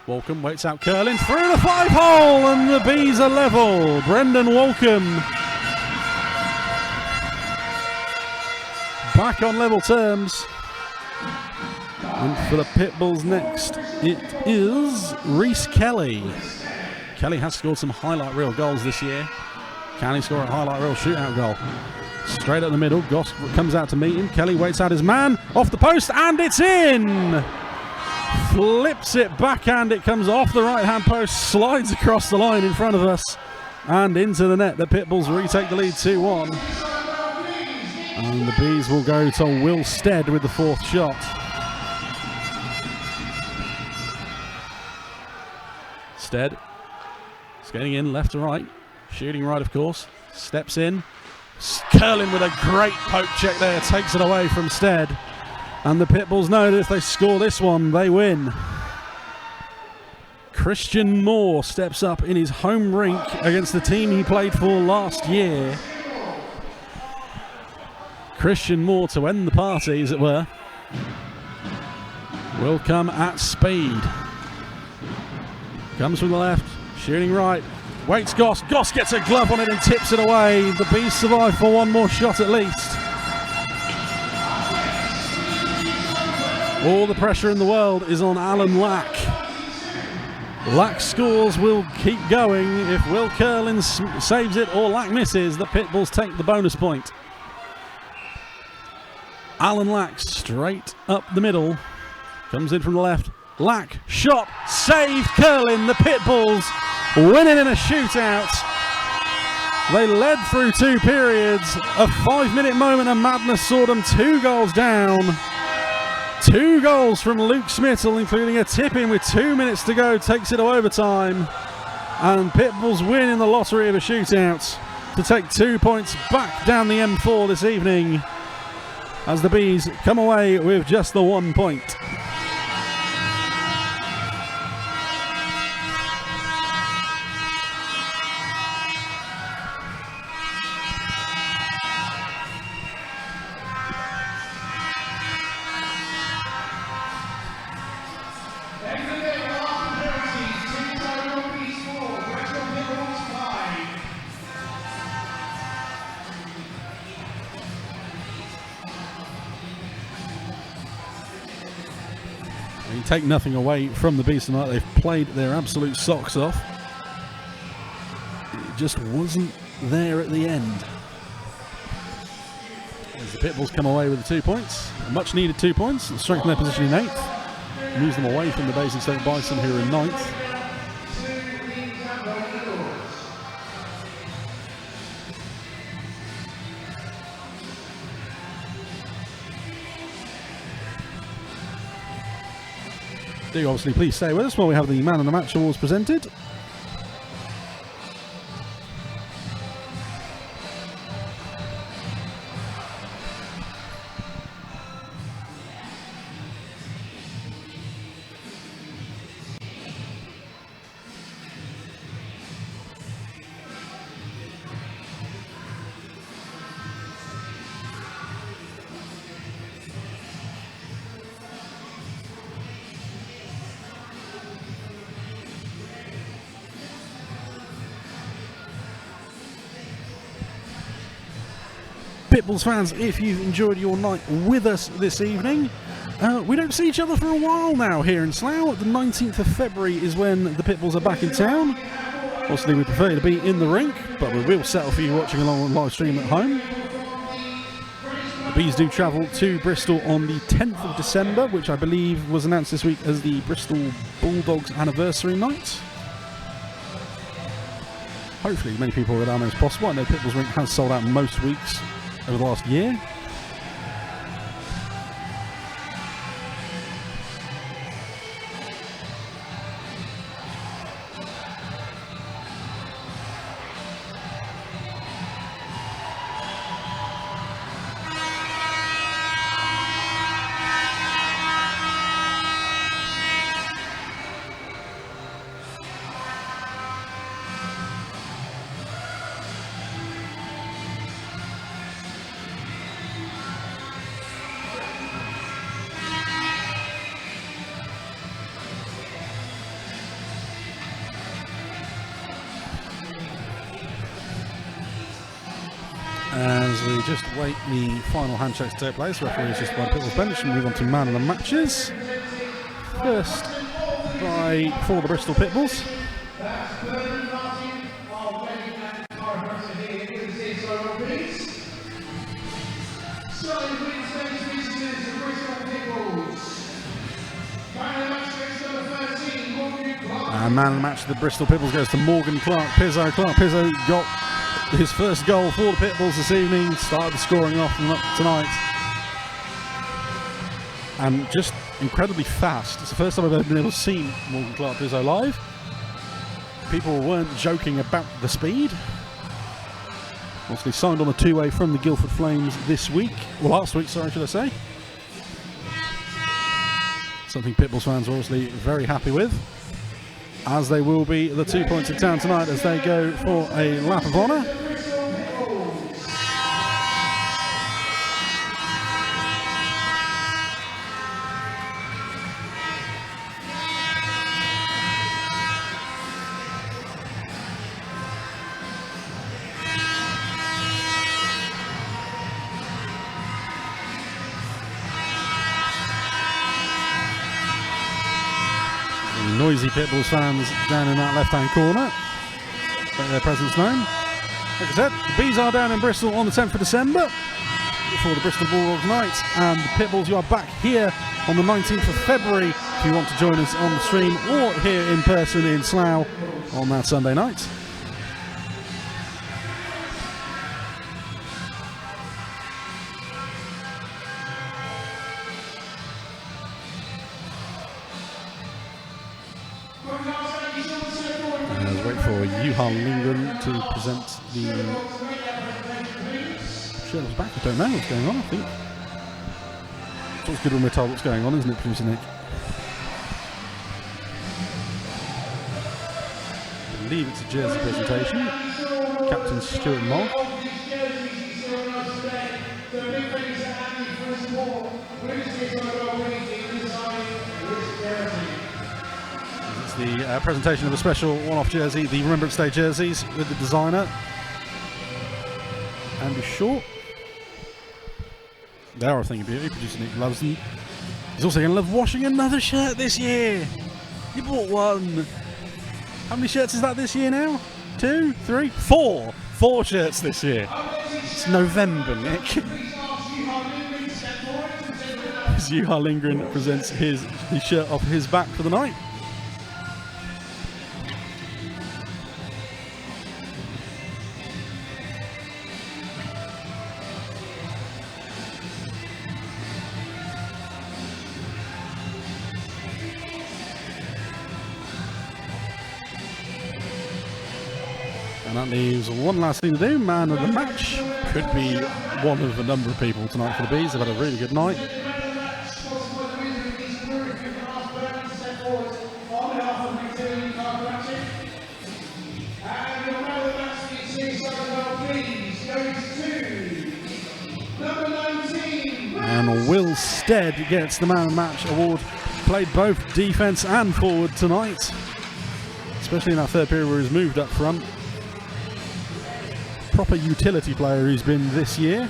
Walken waits out Curlin through the 5-hole, and the Bees are level. Brendan Walken back on level terms. And for the Pitbulls next, it is Reese Kelly. Kelly has scored some highlight reel goals this year. Can he score a highlight reel shootout goal? Straight up the middle, Goss comes out to meet him. Kelly waits out his man, off the post, and it's in! Flips it backhand, it comes off the right-hand post, slides across the line in front of us, and into the net. The Pitbulls retake the lead 2-1. And the Bees will go to Will Stead with the fourth shot. Stead skating in left to right, shooting right, of course. Steps in, curling with a great poke check there, takes it away from Stead. And the Pitbulls know that if they score this one, they win. Christian Moore steps up in his home rink against the team he played for last year. Christian Moore, to end the party, as it were, will come at speed. Comes from the left, shooting right. Waits Goss. Goss gets a glove on it and tips it away. The Bees survive for one more shot at least. All the pressure in the world is on Alan Lack. Lack's scores will keep going. If Will Curlin saves it or Lack misses, the Pitbulls take the bonus point. Alan Lack straight up the middle. Comes in from the left. Lack, shot, saved Curlin. The Pitbulls winning in a shootout. They led through 2 periods. A 5-minute moment of madness saw them 2 goals down. 2 goals from Luke Smittle, including a tip-in with 2 minutes to go, takes it to overtime. And Pitbulls win in the lottery of a shootout to take 2 points back down the M4 this evening, as the Bees come away with just the 1 point. Take nothing away from the Bees tonight. They've played their absolute socks off. It just wasn't there at the end. As the Pitbulls come away with the 2 points, much needed 2 points, and strengthen their position in 8th. Moves them away from the Basingstoke Bison, who are in 9th. Do obviously please stay with us while we have the Man of the Match awards presented. Pitbulls fans, if you've enjoyed your night with us this evening, we don't see each other for a while now here in Slough. The 19th of February is when the Pitbulls are back in town. Obviously we prefer to be in the rink, but we will settle for you watching along on live stream at home. The Bees do travel to Bristol on the 10th of December, which I believe was announced this week as the Bristol Bulldogs anniversary night. Hopefully many people are down there as possible. I know Pitbulls Rink has sold out most weeks over the last year. As we just wait the final hand checks to take place, the referee is just by Pitbulls bench and move on to man of the matches. First for the Bristol Pitbulls. And man of the match, the Bristol Pitbulls goes to Morgan Clark Pizzo. Clark Pizzo got his first goal for the Pitbulls this evening, started the scoring off tonight, and just incredibly fast. It's the first time I've ever been able to see Morgan Clark Pizzo live. people weren't joking about the speed. Obviously signed on a two-way from the Guildford Flames this week. Well, last week, sorry, should I say. Something Pitbulls fans are obviously very happy with, as they will be the 2 points in town tonight as they go for a lap of honour. Noisy Pitbulls fans down in that left-hand corner. Make their presence known. Like I said, the Bees are down in Bristol on the 10th of December for the Bristol Bulldogs night, and the Pitbulls, you are back here on the 19th of February if you want to join us on the stream or here in person in Slough on that Sunday night. Lingren to present the shirt back. I don't know what's going on, I think. It's always good when we're told what's going on, isn't it, producer Nick? I believe it's a jersey presentation. Captain Stuart Mogg. The presentation of a special one-off jersey, the Remembrance Day jerseys, with the designer Andy Short. They are a thing of beauty. Producer Nick loves them. He's also going to love washing another shirt this year. You bought one. How many shirts is that this year now? 2, 3, 4. 4 shirts this year. It's November, Nick. As Juha Lindgren presents his shirt off his back for the night. And that leaves one last thing to do. Man of the match could be one of a number of people tonight for the Bees. They've had a really good night. And Will Stead gets the man of the match award. Played both defence and forward tonight, especially in that third period where he's moved up front. Proper utility player he's been this year.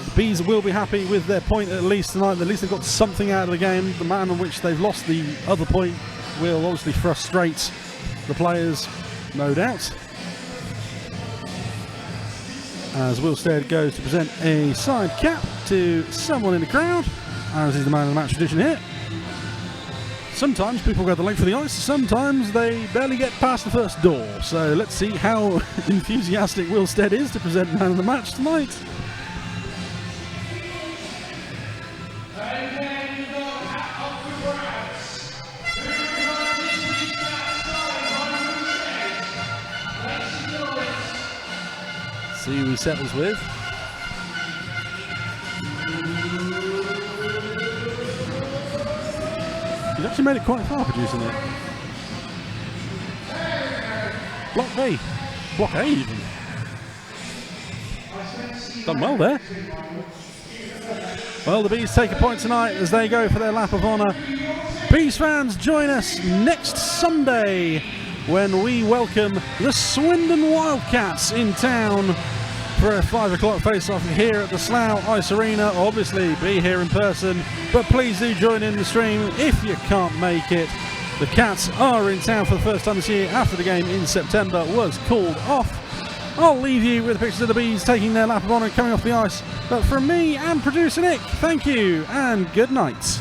The Bees will be happy with their point at least tonight. At least they've got something out of the game. The man on which they've lost the other point will obviously frustrate the players, no doubt. As Will Stead goes to present a side cap to someone in the crowd, as is the man of the match tradition here. Sometimes people go the length of the ice, sometimes they barely get past the first door. So let's see how enthusiastic Will Stead is to present man of the match tonight. See who he settles with. He's actually made it quite far, producing it. Block B. Block A even. Done well there. Well, the Bees take a point tonight as they go for their lap of honour. Bees fans, join us next Sunday when we welcome the Swindon Wildcats in town for a 5 o'clock face-off here at the Slough Ice Arena. Obviously be here in person, but please do join in the stream if you can't make it. The Cats are in town for the first time this year after the game in September was called off. I'll leave you with pictures of the Bees taking their lap of honour coming off the ice. But from me and producer Nick, thank you and good night.